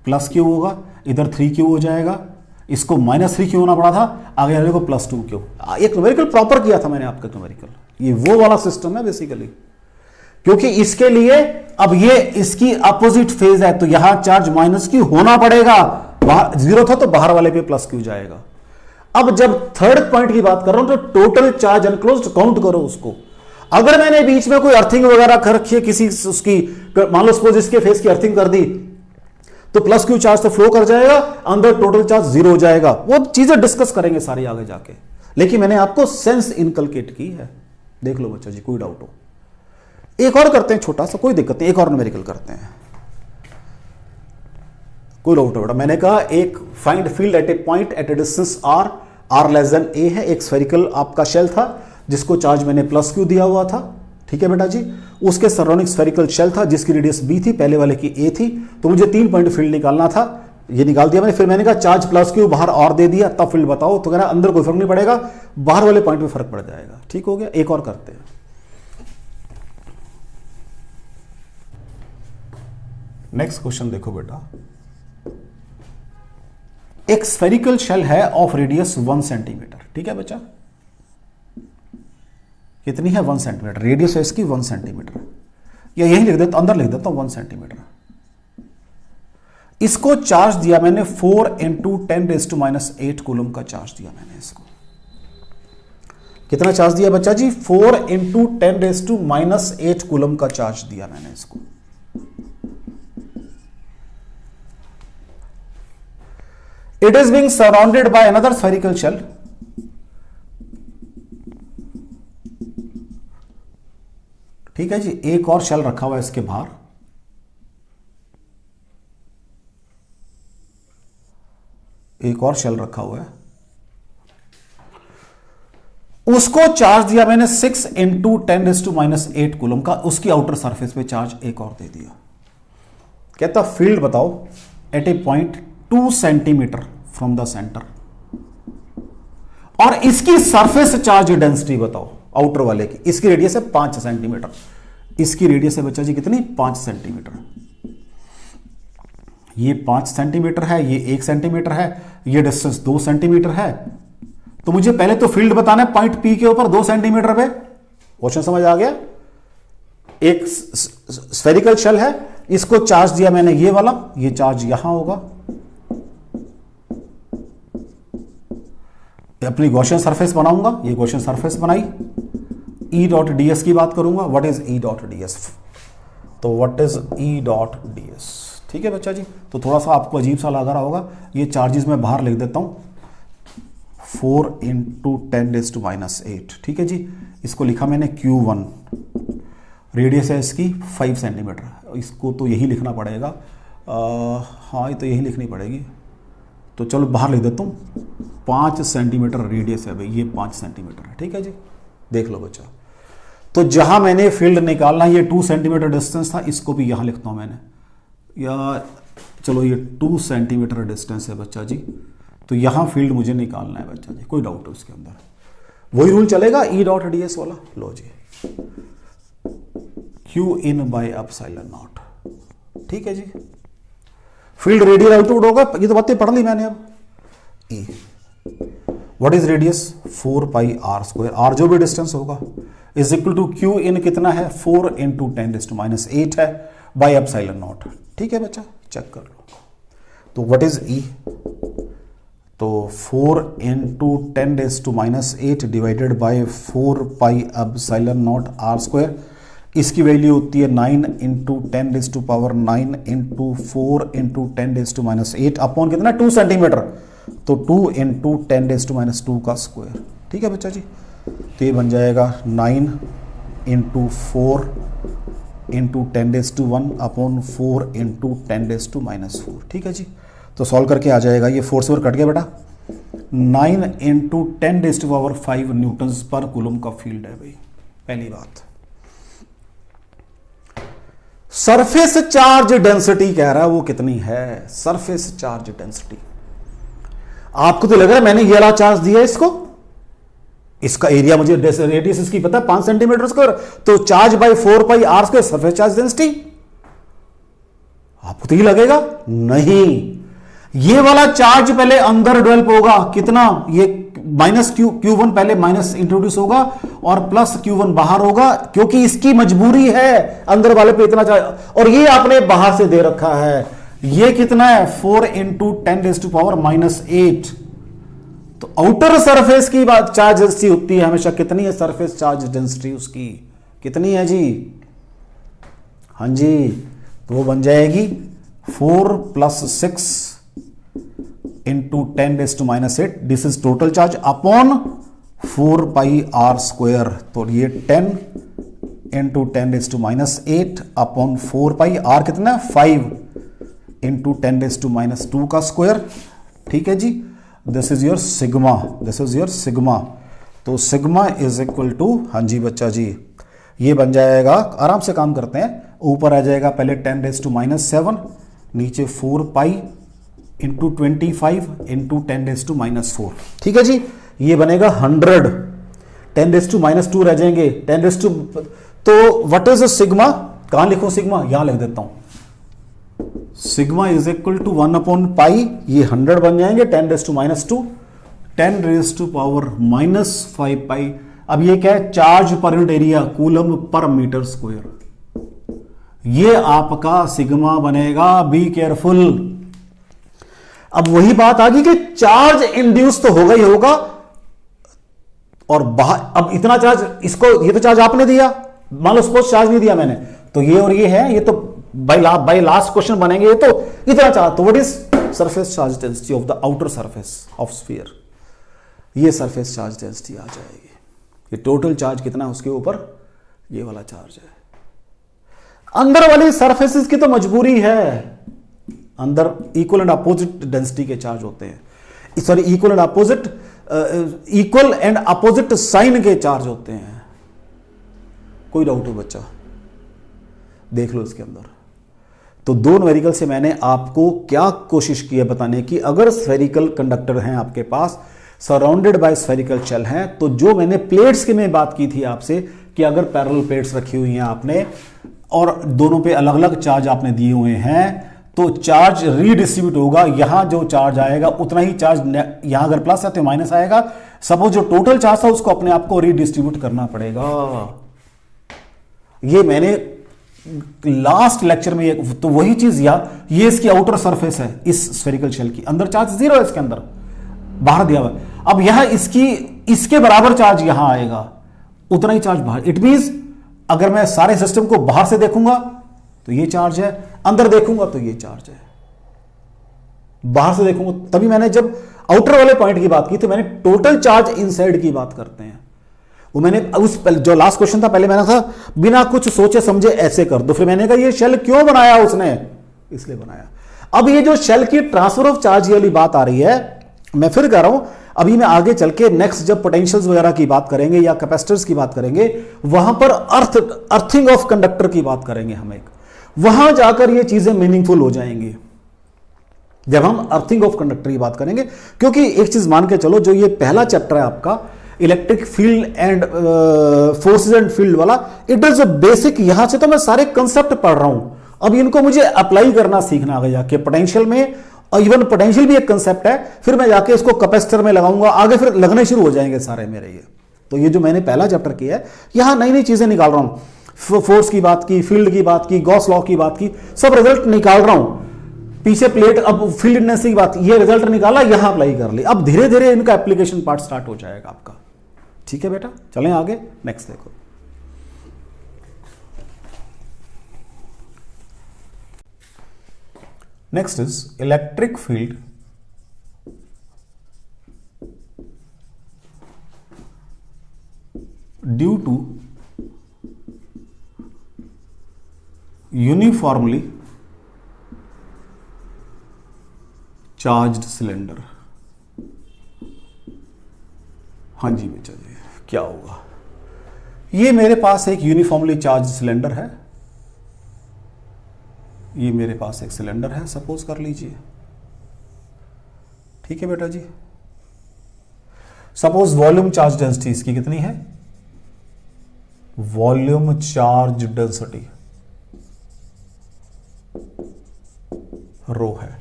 +Q होगा, इधर 3Q हो जाएगा, इसको -3Q होना पड़ा था, आगे आगे को +2Q। एक न्यूमेरिकल प्रॉपर किया था मैंने आपका न्यूमेरिकल, ये वो वाला सिस्टम है बेसिकली, क्योंकि इसके लिए अब ये इसकी अपोजिट फेज है, तो यहां चार्ज -Q होना पड़ेगा, बाहर 0 था तो बाहर वाले पे +Q जाएगा। अब जब थर्ड पॉइंट की बात कर रहा हूं तो टोटल चार्ज एनक्लोज्ड काउंट करो उसको, अगर मैंने बीच में कोई अर्थिंग वगैरह कर रखी है किसी उसकी, मान लो सपोज इसके फेस की अर्थिंग कर दी, तो +Q चार्ज तो फ्लो कर जाएगा, अंदर टोटल चार्ज 0 हो जाएगा, वो चीजें डिस्कस करेंगे सारी आगे जाके, लेकिन मैंने आपको सेंस इनकलकेट की है। देख लो बच्चा जी, कोई डाउट हो? एक और करते हैं छोटा सा, कोई दिक्कत नहीं, एक और न्यूमेरिकल करते हैं, कोई डाउट हो बेटा? मैंने कहा एक find field at a point at a distance r less than a है, एक स्फेरिकल आपका शेल था जिसको चार्ज मैंने +Q दिया हुआ था, ठीक है बेटा जी, उसके सराउंडिंग स्फेरिकल शेल था जिसकी रेडियस b थी, पहले वाले की a थी, तो मुझे 3 पॉइंट फील्ड निकालना था, ये निकाल दिया मैंने। फिर मैंने कहा चार्ज +Q बाहर और दे दिया, तब फील्ड बताओ, तो कह रहा अंदर कोई फर्क नहीं पड़ेगा, बाहर वाले पॉइंट में फर्क पड़ जाएगा, ठीक हो गया। एक और करते हैं, नेक्स्ट क्वेश्चन देखो बेटा, एक स्फेरिकल शेल है ऑफ रेडियस 1 सेंटीमीटर, ठीक है बच्चा, कितनी है 1 सेंटीमीटर, रेडियस है इसकी 1 सेंटीमीटर, या यही लिख देता, अंदर लिख देता हूं 1 सेंटीमीटर। इसको चार्ज दिया मैंने 4 × 10⁻⁸ कूलम का चार्ज दिया मैंने इसको, कितना चार्ज दिया बच्चा जी, 4 × 10⁻⁸ कूलम का चार्ज दिया मैंने इसको। It is being surrounded by another spherical shell. ठीक है जी, एक और शेल रखा हुआ है इसके बाहर, एक और शेल रखा हुआ है, उसको चार्ज दिया मैंने 6 × 10⁻⁸ कूलम का, उसकी आउटर सरफेस पे चार्ज एक और दे दिया। कहता फील्ड बताओ at a point 2 centimetre from the centre, और इसकी सरफेस चार्ज डेंसिटी बताओ आउटर वाले की, इसकी रेडियस है 5 सेंटीमीटर, इसकी रेडियस है बच्चा जी कितनी, 5 सेंटीमीटर, ये 5 सेंटीमीटर है, ये 1 सेंटीमीटर है, ये डिस्टेंस 2 सेंटीमीटर है, तो मुझे पहले तो फील्ड बताना है पॉइंट P के ऊपर 2 सेंटीमीटर पे। क्वेश्चन समझ आ गया? एक स्फेरिकल शेल है, इसको चार्ज दिया मैंने ये वाला, ये चार्ज यहां होगा, अपनी गॉसियन सरफेस बनाऊंगा, ये गॉसियन सरफेस बनाई, ई डॉट डी एस की बात करूंगा। What is E dot D s? तो what is E dot D s? ठीक है बच्चा जी, तो थोड़ा सा आपको अजीब सा लग रहा होगा, ये चार्जेस मैं बाहर लिख देता हूं, 4 × 10⁻⁸। ठीक है जी, इसको लिखा मैंने Q1, रेडियस है इसकी 5 सेंटीमीटर, इसको तो यही लिखना पड़ेगा। हाँ, ये तो यही लिखनी पड़ेगी, तो चलो बाहर लिख देता हूँ, 5 सेंटीमीटर रेडियस है भाई, ये 5 सेंटीमीटर है। ठीक है जी, देख लो बच्चा। तो जहां मैंने फील्ड निकालना, ये 2 सेंटीमीटर डिस्टेंस था, इसको भी यहां लिखता हूं मैंने, या चलो ये 2 सेंटीमीटर डिस्टेंस है बच्चा जी, तो यहां फील्ड मुझे निकालना है बच्चा जी, कोई डाउट है उसके अंदर? वही रूल चलेगा ई डॉट डी एस वाला। लो जी, Q in by epsilon naught. ठीक है जी, फील्ड रेडियल आउटवर्ड होगा, ये तो बातें पढ़ ली मैंने। अब E, what is radius? 4πr², R जो भी डिस्टेंस होगा, is equal to Q in कितना है? 4 × 10⁻⁸ है बाय एप्सिलॉन नॉट। ठीक है बच्चा, चेक कर लो। तो व्हाट इज E? तो 4 × 10⁻⁸ डिवाइडेड बाय 4πε0r², इसकी वैल्यू होती है 9 × 10⁻⁹ × 4 × 10⁻⁸ अपॉन कितना? 2 सेंटीमीटर, तो 2 × 10⁻² का स्क्वायर। ठीक है बच्चा जी, तो ये बन जाएगा 9 × 4 × 10⁻1 अपॉन 4 × 10⁻⁴। ठीक है जी, तो सॉल्व करके आ जाएगा, ये 4 से 4 कट गया बेटा, 9 × 10⁵ न्यूटन्स पर कूलम का फील्ड है भाई। पहली बात, सरफेस चार्ज डेंसिटी कह रहा है, वो कितनी है? सरफेस चार्ज डेंसिटी, आपको तो लग रहा है मैंने ये वाला चार्ज दिया इसको, इसका एरिया मुझे रेडियस इसकी पता है 5 सेंटीमीटर स्क्वायर, तो charge by 4πr², surface charge density. आपको तो ये लगेगा नहीं, ये वाला चार्ज पहले अंदर डेवलप होगा, कितना? ये -Q1 पहले माइनस इंट्रोड्यूस होगा और प्लस Q1 बाहर होगा, क्योंकि इसकी मजबूरी है अंदर वाले पे इतना चार्ज, और ये आपने बाहर से दे रखा है, ये कितना है? 4 × 10⁻⁸। तो आउटर सरफेस की बात चार्ज डेंसिटी होती है हमेशा, कितनी है सरफेस चार्ज डेंसिटी उसकी? कितनी है जी? हाँ जी, तो वो बन जाएगी 4 + 6 × 10⁻⁸, this is total charge, upon 4πr², तो ये 10 × 10⁻⁸ अपॉन 4πr कितना? 5 × 10⁻² का स्क्वायर। ठीक है जी, this is your sigma, this is your sigma. तो सिग्मा इज इक्वल टू, हाँ जी बच्चा जी, ये बन जाएगा, आराम से काम करते हैं, ऊपर आ जाएगा पहले 10⁻⁷, नीचे 4π × 25 × 10⁻⁴। ठीक है जी, ये बनेगा 100, 10⁻² रह जाएंगे, 10 तो व्हाट इज सिग्मा? कहां लिखो सिग्मा? यहां लिख देता हूं, सिग्मा इज इक्वल टू 1/π, ये 100 बन जाएंगे, 10⁻², 10⁻⁻⁵ अब ये क्या है? Charge per unit area, coulomb per metre square, ये आपका सिग्मा बनेगा। Be careful. अब वही बात आ गई कि चार्ज इंड्यूस तो होगा ही होगा, और बाहर अब इतना चार्ज, इसको ये तो चार्ज आपने दिया, मान लो सपोज चार्ज नहीं दिया मैंने, तो ये और ये है, ये तो बाय लास्ट क्वेश्चन बनेंगे, ये तो इतना चार्ज, तो what is surface charge density of the outer surface of sphere? ये सरफेस चार्ज डेंसिटी आ जाएगी। ये टोटल चार्ज कितना है उसके ऊपर? ये वाला चार्ज है। अंदर वाली सरफेसेस की तो मजबूरी है, अंदर इक्वल एंड अपोजिट डेंसिटी के चार्ज होते हैं, sorry equal and opposite sign के चार्ज होते हैं। कोई डाउट हो बच्चा? देख लो इसके अंदर। तो दो न्यूमेरिकल से मैंने आपको क्या कोशिश की है बताने की, अगर स्फेरिकल कंडक्टर हैं आपके पास, सराउंडेड बाय स्फेरिकल शेल हैं, तो जो मैंने प्लेट्स की में बात की थी आपसे कि अगर पैरेलल प्लेट्स रखी हुई हैं आपने और दोनों पे अलग अलग चार्ज आपने दिए हुए हैं, तो चार्ज रीडिस्ट्रीब्यूट होगा। यहां जो चार्ज आएगा उतना ही चार्ज, यहां अगर प्लस है तो माइनस आएगा। सपोज जो टोटल चार्ज था उसको अपने आप को रीडिस्ट्रीब्यूट करना पड़ेगा। ये मैंने लास्ट लेक्चर में तो वही चीज, ये इसकी आउटर सरफेस है इस स्फेरिकल शेल की, अंदर चार्ज 0 है इसके अंदर, बाहर दिया हुआ। अब यहां इसके बराबर चार्ज यहां आएगा, उतना ही चार्ज बाहर। इट मींस अगर मैं सारे सिस्टम को बाहर से देखूंगा तो ये चार्ज है, अंदर देखूंगा तो ये चार्ज है, बाहर से देखूंगा। तभी मैंने जब आउटर वाले पॉइंट की बात की तो मैंने टोटल चार्ज इनसाइड की बात करते हैं। वो मैंने उस जो लास्ट क्वेश्चन था पहले मैंने था बिना कुछ सोचे समझे ऐसे कर दो, फिर मैंने कहा ये शेल क्यों बनाया उसने, इसलिए बनाया। अब ये जो शेल की ट्रांसफर ऑफ चार्ज वाली बात आ रही है, मैं फिर कह रहा हूं अभी मैं आगे चल के नेक्स्ट जब पोटेंशियल्स वगैरह की बात करेंगे या कैपेसिटर्स की बात करेंगे, वहां पर अर्थिंग ऑफ कंडक्टर की बात करेंगे हम एक, वहां जाकर ये चीजें मीनिंगफुल हो जाएंगी जब हम अर्थिंग ऑफ कंडक्टर की बात करेंगे। क्योंकि एक चीज मान के चलो, जो ये पहला चैप्टर है आपका electric field and forces and field वाला, इट इज बेसिक। यहां से तो मैं सारे कंसेप्ट पढ़ रहा हूं, अब इनको मुझे अप्लाई करना सीखना आगे जाके पोटेंशियल में। और इवन पोटेंशियल भी एक कंसेप्ट है, फिर मैं जाके इसको कैपेसिटर में लगाऊंगा, आगे फिर लगने शुरू हो जाएंगे सारे मेरे ये। तो ये जो मैंने पहला चैप्टर किया है, यहां नई नई चीजें निकाल रहा हूं, फोर्स की बात की, फील्ड की बात की, गॉस लॉ की बात की, सब रिजल्ट निकाल रहा हूं। पीछे प्लेट, अब फील्ड इंडेंसिटी की बात, ये रिजल्ट निकाला, यहां अप्लाई कर ली। अब धीरे धीरे इनका एप्लीकेशन पार्ट स्टार्ट हो जाएगा आपका। ठीक है बेटा, चलें आगे, नेक्स्ट देखो। Next is electric field due to uniformly charged cylinder. हाँ जी बेटा जी, क्या होगा? ये मेरे पास एक यूनिफॉर्मली चार्ज सिलेंडर है, ये मेरे पास एक सिलेंडर है सपोज कर लीजिए। ठीक है बेटा जी, सपोज वॉल्यूम चार्ज डेंसिटी इसकी कितनी है? वॉल्यूम चार्ज डेंसिटी रो है,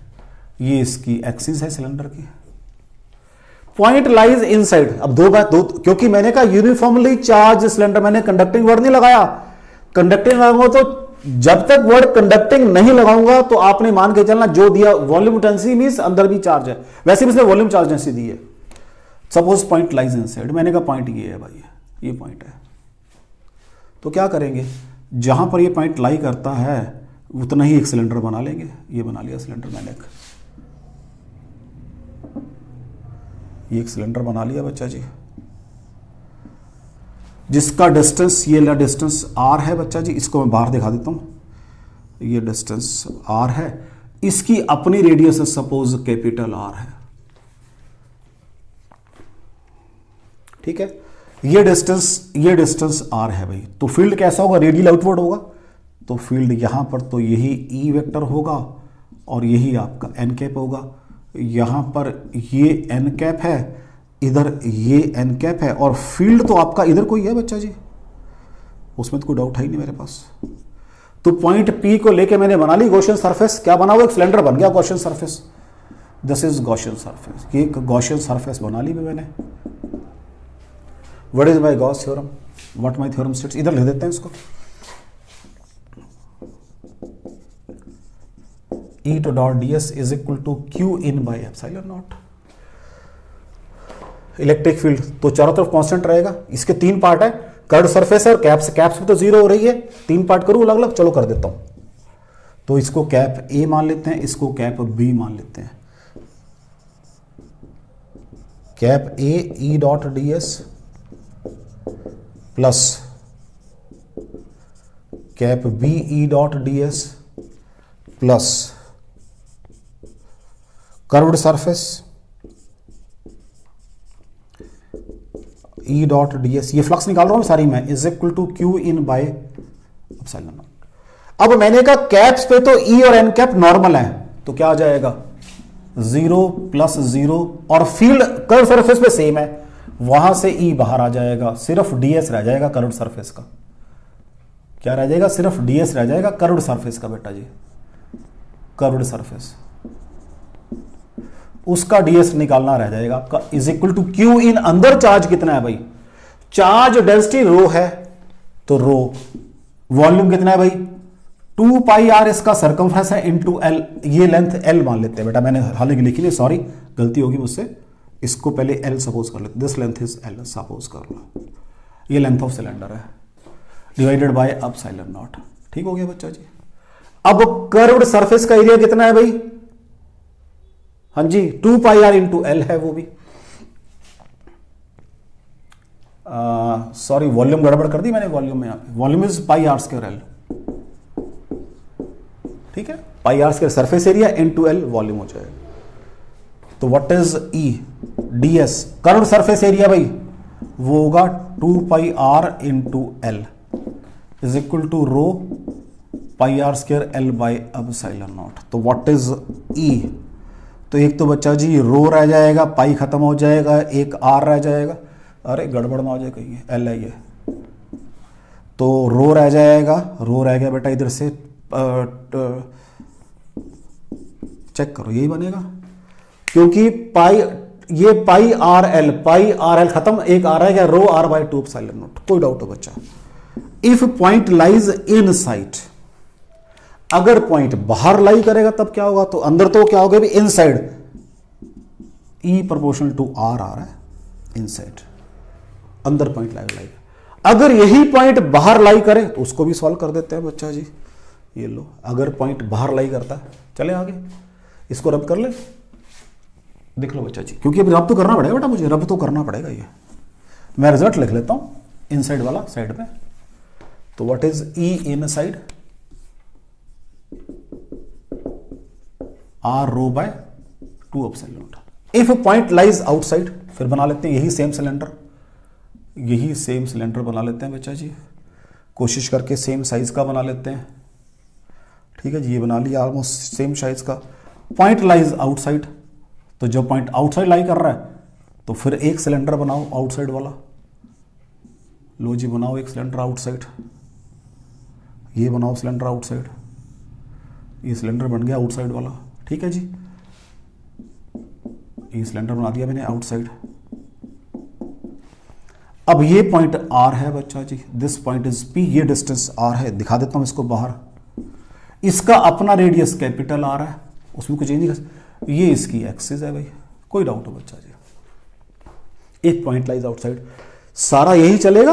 ये इसकी एक्सिस है सिलेंडर की। Point lies inside. अब दो, क्योंकि मैंने कहा यूनिफॉर्मली चार्ज सिलेंडर, मैंने कंडक्टिंग वर्ड नहीं लगाया। कंडक्टिंग लगाऊंगा तो जब तक वर्ड कंडक्टिंग नहीं लगाऊंगा तो आपने मान के चलना जो दिया वॉल्यूम डेंसिटी मींस अंदर भी चार्ज है, वैसे भी इसने वॉल्यूम चार्ज डेंसिटी दी है। सपोज पॉइंट लाइज इनसाइड, मैंने कहा पॉइंट ये है भाई, ये पॉइंट है। तो क्या करेंगे, जहां पर ये पॉइंट लाई करता है उतना ही एक सिलेंडर बना लेंगे। ये बना लिया सिलेंडर मैंने, ये एक सिलेंडर बना लिया बच्चा जी, जिसका डिस्टेंस, ये ला डिस्टेंस आर है बच्चा जी। इसको मैं बाहर दिखा देता हूं, ये डिस्टेंस आर है, इसकी अपनी रेडियस सपोज कैपिटल आर है। ठीक है, ये डिस्टेंस आर है भाई। तो फील्ड कैसा होगा? रेडियल आउटवर्ड होगा। तो फील्ड यहां पर तो यही ई वेक्टर होगा और यही आपका एन कैप होगा। यहां पर ये एन कैप है, इधर ये एन कैप है, और फील्ड तो आपका इधर कोई है बच्चा जी, उसमें तो कोई डाउट है ही नहीं मेरे पास। तो पॉइंट पी को लेके मैंने बना ली गॉसियन सरफेस। क्या बना हुआ? एक सिलेंडर बन गया Gaussian surface. This is Gaussian surface, ये एक गॉसियन सरफेस बना ली मैंने। What is my Gauss theorem? What my theorem states? इधर लिख देते हैं इसको, E to dot ds is equal to q in by epsilon naught। Electric field तो चारों तरफ कांस्टेंट रहेगा। इसके तीन पार्ट है, कर्ड सरफेस है और कैप्स। कैप्स पे तो जीरो हो रही है, तीन पार्ट करूं अलग अलग, चलो कर देता हूं। तो इसको कैप ए मान लेते हैं, इसको कैप बी मान लेते हैं। Cap A E dot D S plus cap B E dot D S plus curved surface E dot D S, ये फ्लक्स निकाल रहा हूं सारी मैं, is equal to Q in by epsilon naught. अब मैंने कहा कैप्स पे तो ई और एन कैप नॉर्मल है, तो क्या आ जाएगा? 0 प्लस 0, और फील्ड कर्व सरफेस पे सेम है, वहां से ई बाहर आ जाएगा, सिर्फ डीएस रह जाएगा कर्व्ड सरफेस का। क्या रह जाएगा? सिर्फ डीएस रह जाएगा कर्व्ड सरफेस का बेटा जी, कर्व्ड सरफेस, उसका डीएस निकालना रह जाएगा आपका, is equal to Q in. अंदर चार्ज कितना है भाई? चार्ज डेंसिटी रो है, तो रो। वॉल्यूम कितना है भाई? 2 पाई आर इसका सर्कमफ्रेंस है इनटू एल, ये लेंथ एल मान लेते हैं बेटा, मैंने हालांकि लिखी नहीं, सॉरी गलती होगी मुझसे, इसको पहले एल सपोज कर लेते, this length is L suppose कर लो, ये लेंथ ऑफ सिलेंडर है डिवाइडेड बाय एप्सिलॉन नॉट। ठीक हो गया बच्चा जी। अब कर्व्ड सरफेस का एरिया कितना है भाई? हाँ जी 2 पाई आर इंटू एल है वो भी। सॉरी वॉल्यूम गड़बड़ कर दी मैंने, वॉल्यूम में यहाँ पे volume is pi R square L. ठीक है, pi R square surface area into L volume हो जाएगा। तो what is E d s curved surface area भाई, वो होगा 2 pi R into L is equal to rho pi R square L by epsilon naught. तो what is E? तो एक तो बच्चा जी रो रह जाएगा, पाई खत्म हो जाएगा, एक आर रह जाएगा, अरे गड़बड़ ना हो जाए कहीं, एल है ये, तो रो रह जाएगा, रो रह गया बेटा इधर से, चेक करो यही बनेगा, क्योंकि पाई ये पाई आर एल खत्म, एक आ रहा है रो आर बाई 2 एप्सिलॉन नॉट। कोई डाउट हो बच्चा? If point lies in side, अगर पॉइंट बाहर लाई करेगा तब क्या होगा? तो अंदर तो क्या होगा भी inside, E proportional to R आ रहा है इन साइड, अंदर पॉइंट लाई। अगर यही पॉइंट बाहर लाई करे तो उसको भी सॉल्व कर देते हैं बच्चा जी। ये लो, अगर पॉइंट बाहर लाई करता है, चले आगे इसको रब कर ले, देख लो बच्चा जी, क्योंकि अभी रब तो करना पड़ेगा बेटा, मुझे रब तो करना पड़ेगा। ये मैं रिजल्ट लिख लेता हूं इन साइड वाला साइड पे। तो what is E inside? R rho by 2 epsilon naught. If point lies outside, फिर बना लेते हैं यही सेम सिलेंडर, यही सेम सिलेंडर बना लेते हैं बच्चा जी, कोशिश करके सेम साइज का बना लेते हैं। ठीक है जी, ये बना लिया ऑलमोस्ट सेम साइज का। पॉइंट लाइज आउटसाइड, तो जब पॉइंट आउटसाइड लाई कर रहा है तो फिर एक सिलेंडर बनाओ आउटसाइड वाला। लो जी बनाओ एक सिलेंडर आउटसाइड, ये बनाओ सिलेंडर आउटसाइड, ये सिलेंडर बन गया आउटसाइड वाला। ठीक है जी, ये सिलेंडर बना दिया मैंने आउटसाइड। अब ये पॉइंट आर है बच्चा जी, दिस पॉइंट इज पी, ये डिस्टेंस आर है, दिखा देता हूं इसको बाहर। इसका अपना रेडियस कैपिटल आर है, उसमें कुछ चेंज नहीं कर, ये इसकी एक्सिस है भाई। कोई डाउट हो बच्चा जी? एक पॉइंट लाइज आउटसाइड, सारा यही चलेगा,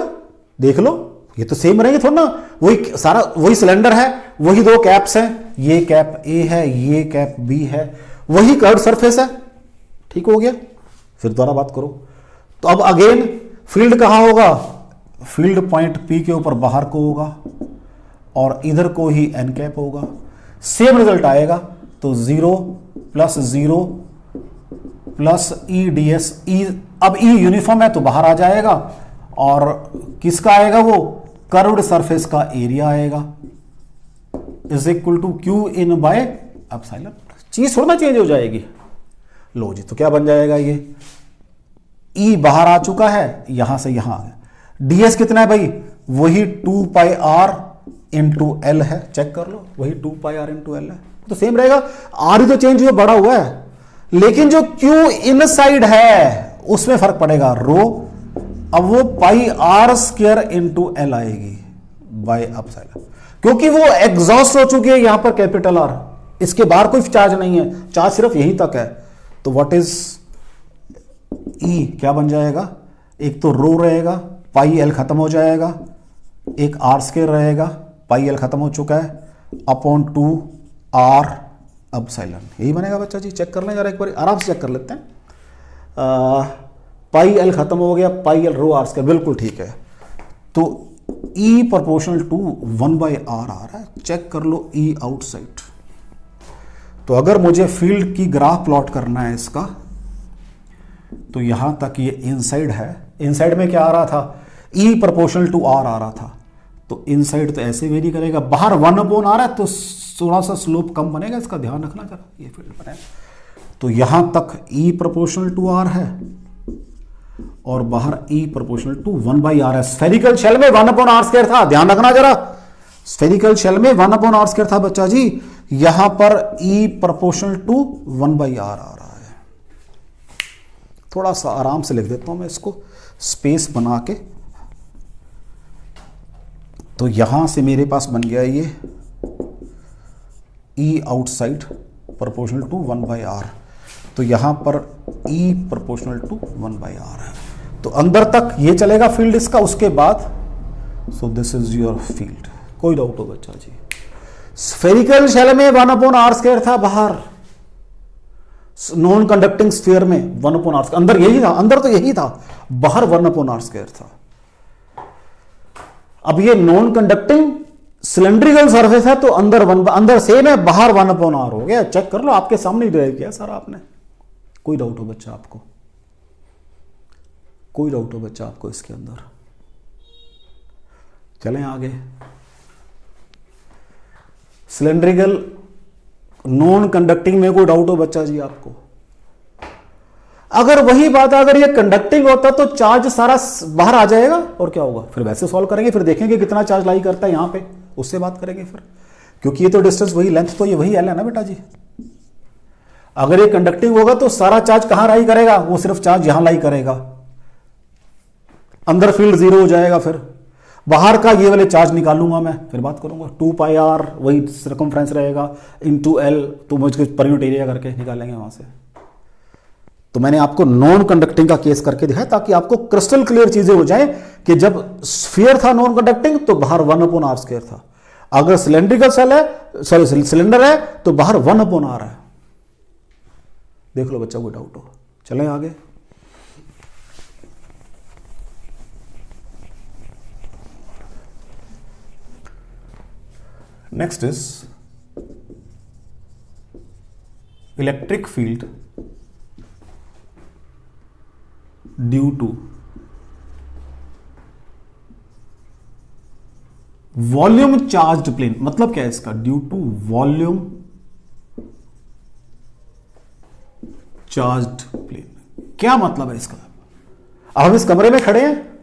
देख लो ये तो सेम रहेंगे थोड़ा ना, वही सारा वही सिलेंडर है, वही दो कैप्स हैं, ये कैप ए है, ये कैप बी है, वही कर्व्ड सरफेस है। ठीक हो गया? फिर दोबारा बात करो। तो अब अगेन फील्ड कहां होगा? फील्ड पॉइंट पी के ऊपर बाहर को होगा और इधर को ही एन कैप होगा, सेम रिजल्ट आएगा। तो 0 + 0 + ई डी एस, ई अब ई यूनिफॉर्म है तो बाहर आ जाएगा, और किसका आएगा? वो कर्व्ड सरफेस का एरिया आएगा, is equal to Q in by epsilon. चीज थोड़ा ना चेंज हो जाएगी। लो जी, तो क्या बन जाएगा? ये ई बाहर आ चुका है, यहां से यहां आ गया। डीएस कितना है भाई? वही 2 पाई आर इंटू एल है, चेक कर लो, वही 2 पाई आर इंटू एल है, तो सेम रहेगा। आर ही तो चेंज हुआ, बड़ा हुआ है, लेकिन जो क्यू इन साइड है उसमें फर्क पड़ेगा, रो। अब वो पाई आर स्क्वायर इंटू एल आएगी बाय एप्सिलॉन, क्योंकि वो एग्जॉस्ट हो चुकी है यहां पर कैपिटल आर, इसके बाहर कोई चार्ज नहीं है, चार्ज सिर्फ यहीं तक है। तो व्हाट इज ई? क्या बन जाएगा? एक तो रो रहेगा, पाई एल खत्म हो जाएगा, एक आर स्क्वायर रहेगा, पाई एल खत्म हो चुका है, अपॉन 2 आर एप्सिलॉन। यही बनेगा बच्चा जी, चेक कर लें जरा एक बार, आराम से चेक कर लेते हैं। पाई एल खत्म हो गया, pi L rho R square, बिल्कुल ठीक है। तो E proportional to 1 by R आ रहा है, चेक कर लो ई आउटसाइड। तो अगर मुझे फील्ड की ग्राफ प्लॉट करना है इसका, तो यहां तक ये इनसाइड है, इनसाइड में क्या आ रहा था? ई प्रोपोर्शनल टू आर आ रहा था, तो इनसाइड तो ऐसे वेरी करेगा, बाहर 1/, आ रहा है तो थोड़ा सा स्लोप कम बनेगा, इसका ध्यान रखना जरा, ये फील्ड बनेगा। तो यहां तक ई प्रोपोर्शनल टू आर है और बाहर ई प्रोपोर्शनल टू 1 बाई आर है। स्फेरिकल शेल में 1/r स्क्वायर था, ध्यान रखना जरा, स्फेरिकल शेल में 1/r स्क्वायर था बच्चा जी, यहां पर ई प्रोपोर्शनल टू 1 बाई आर आ रहा है। थोड़ा सा आराम से लिख देता हूं मैं इसको, स्पेस बना के। तो यहां से मेरे पास बन गया ये E outside proportional to 1 by R. तो यहां पर E प्रोपोर्शनल टू 1/r है। तो अंदर तक ये चलेगा फील्ड इसका, उसके बाद so this is your field. कोई डाउट हो बच्चा जी? स्फेरिकल शेल में 1/r² था, बाहर नॉन कंडक्टिंग स्फीयर में 1/r², अंदर यही था, अंदर तो यही था, बाहर 1/r² था। अब ये नॉन कंडक्टिंग सिलेंड्रिकल सरफेस है तो अंदर सेम है, बाहर 1/r हो गया। चेक कर लो, आपके सामने ही ड्राइव किया सारा आपने। कोई डाउट हो बच्चा आपको? कोई डाउट हो बच्चा आपको इसके अंदर? चलें आगे। सिलेंड्रिकल नॉन कंडक्टिंग में कोई डाउट हो बच्चा जी आपको? अगर वही बात है, अगर ये कंडक्टिंग होता तो चार्ज सारा बाहर आ जाएगा और क्या होगा? फिर वैसे सॉल्व करेंगे, फिर देखेंगे कितना चार्ज लाई करता है यहां पे, उससे बात करेंगे फिर, क्योंकि ये तो डिस्टेंस वही, लेंथ तो ये वही एल है ना बेटा जी। अगर ये कंडक्टिंग होगा तो सारा चार्ज कहां लाई करेगा? वो सिर्फ चार्ज यहां लाई करेगा, अंदर फील्ड 0 हो जाएगा। फिर बाहर का ये वाले चार्ज निकालूंगा मैं, फिर बात करूंगा। 2πr वही सर्कमफ्रेंस रहेगा इनटू एल, तो मुझे पर यूनिट एरिया करके निकालेंगे वहां से। तो मैंने आपको नॉन कंडक्टिंग का केस करके दिखाया ताकि आपको क्रिस्टल क्लियर चीजें हो जाए कि जब स्फीयर था नॉन कंडक्टिंग तो बाहर 1/r² था, अगर सिलेंड्रिकल सेल है, सॉरी सिलेंडर है, तो बाहर 1/r है। देख लो बच्चा, कोई डाउट हो? चलें आगे। Next is electric field due to volume charged plane. मतलब क्या है इसका? Due to volume charged plane. क्या मतलब है इसका? अब हम इस कमरे में खड़े हैं,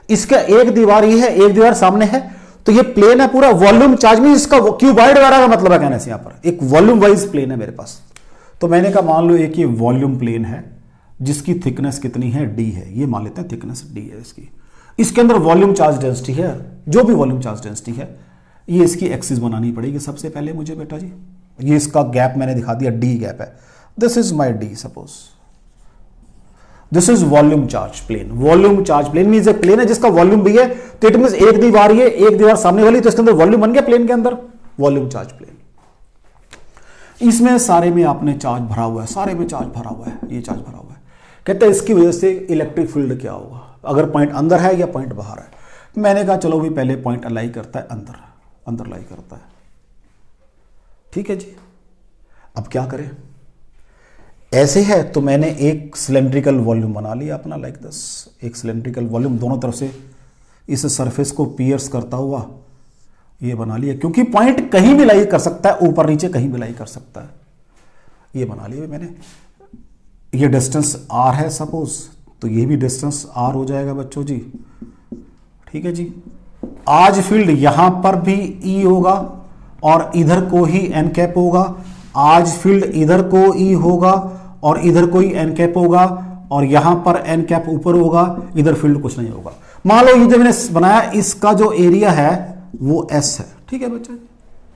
इसका एक दीवार ये है, एक दीवार सामने है, तो ये प्लेन है पूरा वॉल्यूम चार्ज में। इसका क्यूबॉइड वगैरह का मतलब है कहने से, यहां पर एक वॉल्यूम वाइज प्लेन है मेरे पास। तो मैंने कहा मान लो एक ये वॉल्यूम प्लेन है जिसकी थिकनेस कितनी है? d है, ये मान लेते हैं थिकनेस d है इसकी। इसके अंदर वॉल्यूम चार्ज डेंसिटी है, जो भी वॉल्यूम चार्ज डेंसिटी है, ये इसकी एक्सिस बनानी पड़ेगी सबसे पहले मुझे बेटा जी। ये इसका गैप मैंने दिखा दिया, d गैप है। This is my d, suppose this is volume charge plane. Volume charge plane means एक प्लेन है जिसका वॉल्यूम भी है, तो इट मींस एक दीवार ये, एक दीवार सामने वाली, तो इसके अंदर वॉल्यूम बन गया प्लेन के अंदर, वॉल्यूम चार्ज प्लेन। इसमें सारे में आपने चार्ज भरा हुआ है, सारे में चार्ज भरा हुआ है, ये चार्ज भरा हुआ है। कहते हैं इसकी वजह से इलेक्ट्रिक फील्ड क्या होगा, अगर पॉइंट अंदर है या पॉइंट बाहर है। मैंने कहा चलो भी पहले पॉइंट अलाई करता है अंदर, अंदर लाई करता है, ठीक है जी। अब क्या करें? ऐसे है तो मैंने एक सिलेंड्रिकल वॉल्यूम बना लिया अपना, लाइक दिस। एक सिलेंड्रिकल वॉल्यूम दोनों तरफ से इस सरफेस को पियर्स करता हुआ ये बना लिया, क्योंकि पॉइंट कहीं भी लाई कर सकता है, ऊपर नीचे कहीं भी लाई कर सकता है। ये बना लिया मैंने। ये डिस्टेंस r है सपोज, तो ये भी डिस्टेंस r हो जाएगा बच्चों जी, ठीक है जी। आज फील्ड यहां पर भी E होगा और इधर को ही n कैप होगा। आज फील्ड इधर को E होगा और इधर को ही n कैप होगा, और यहां पर n कैप ऊपर होगा, इधर फील्ड कुछ नहीं होगा। मान लो ये जो मैंने बनाया, इसका जो एरिया है वो S है, ठीक है बच्चा।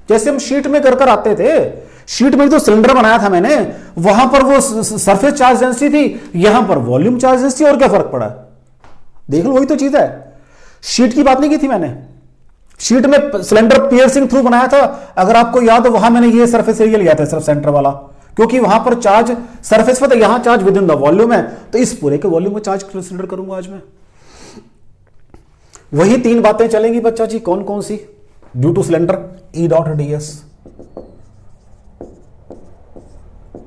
जैसे हम शीट में कर आते थे, शीट में जो सिलेंडर बनाया था मैंने, वहां पर वो सरफेस चार्ज डेंसिटी थी, यहां पर वॉल्यूम चार्ज डेंसिटी, और क्या फर्क पड़ा? देख लो, वही तो चीज है। शीट की बात नहीं की थी मैंने, शीट में सिलेंडर पियर्सिंग थ्रू बनाया था। अगर आपको याद हो, वहां मैंने ये सरफेस एरिया लिया था सिर्फ सेंटर वाला, क्योंकि वहां पर चार्ज सरफेस पर, यहां charge with in the volume है, तो इस पूरे के वॉल्यूम को चार्ज कंसीडर करूंगा आज मैं। वही तीन बातें चलेंगी बच्चा जी, कौन कौन सी? Due to cylinder E dot ds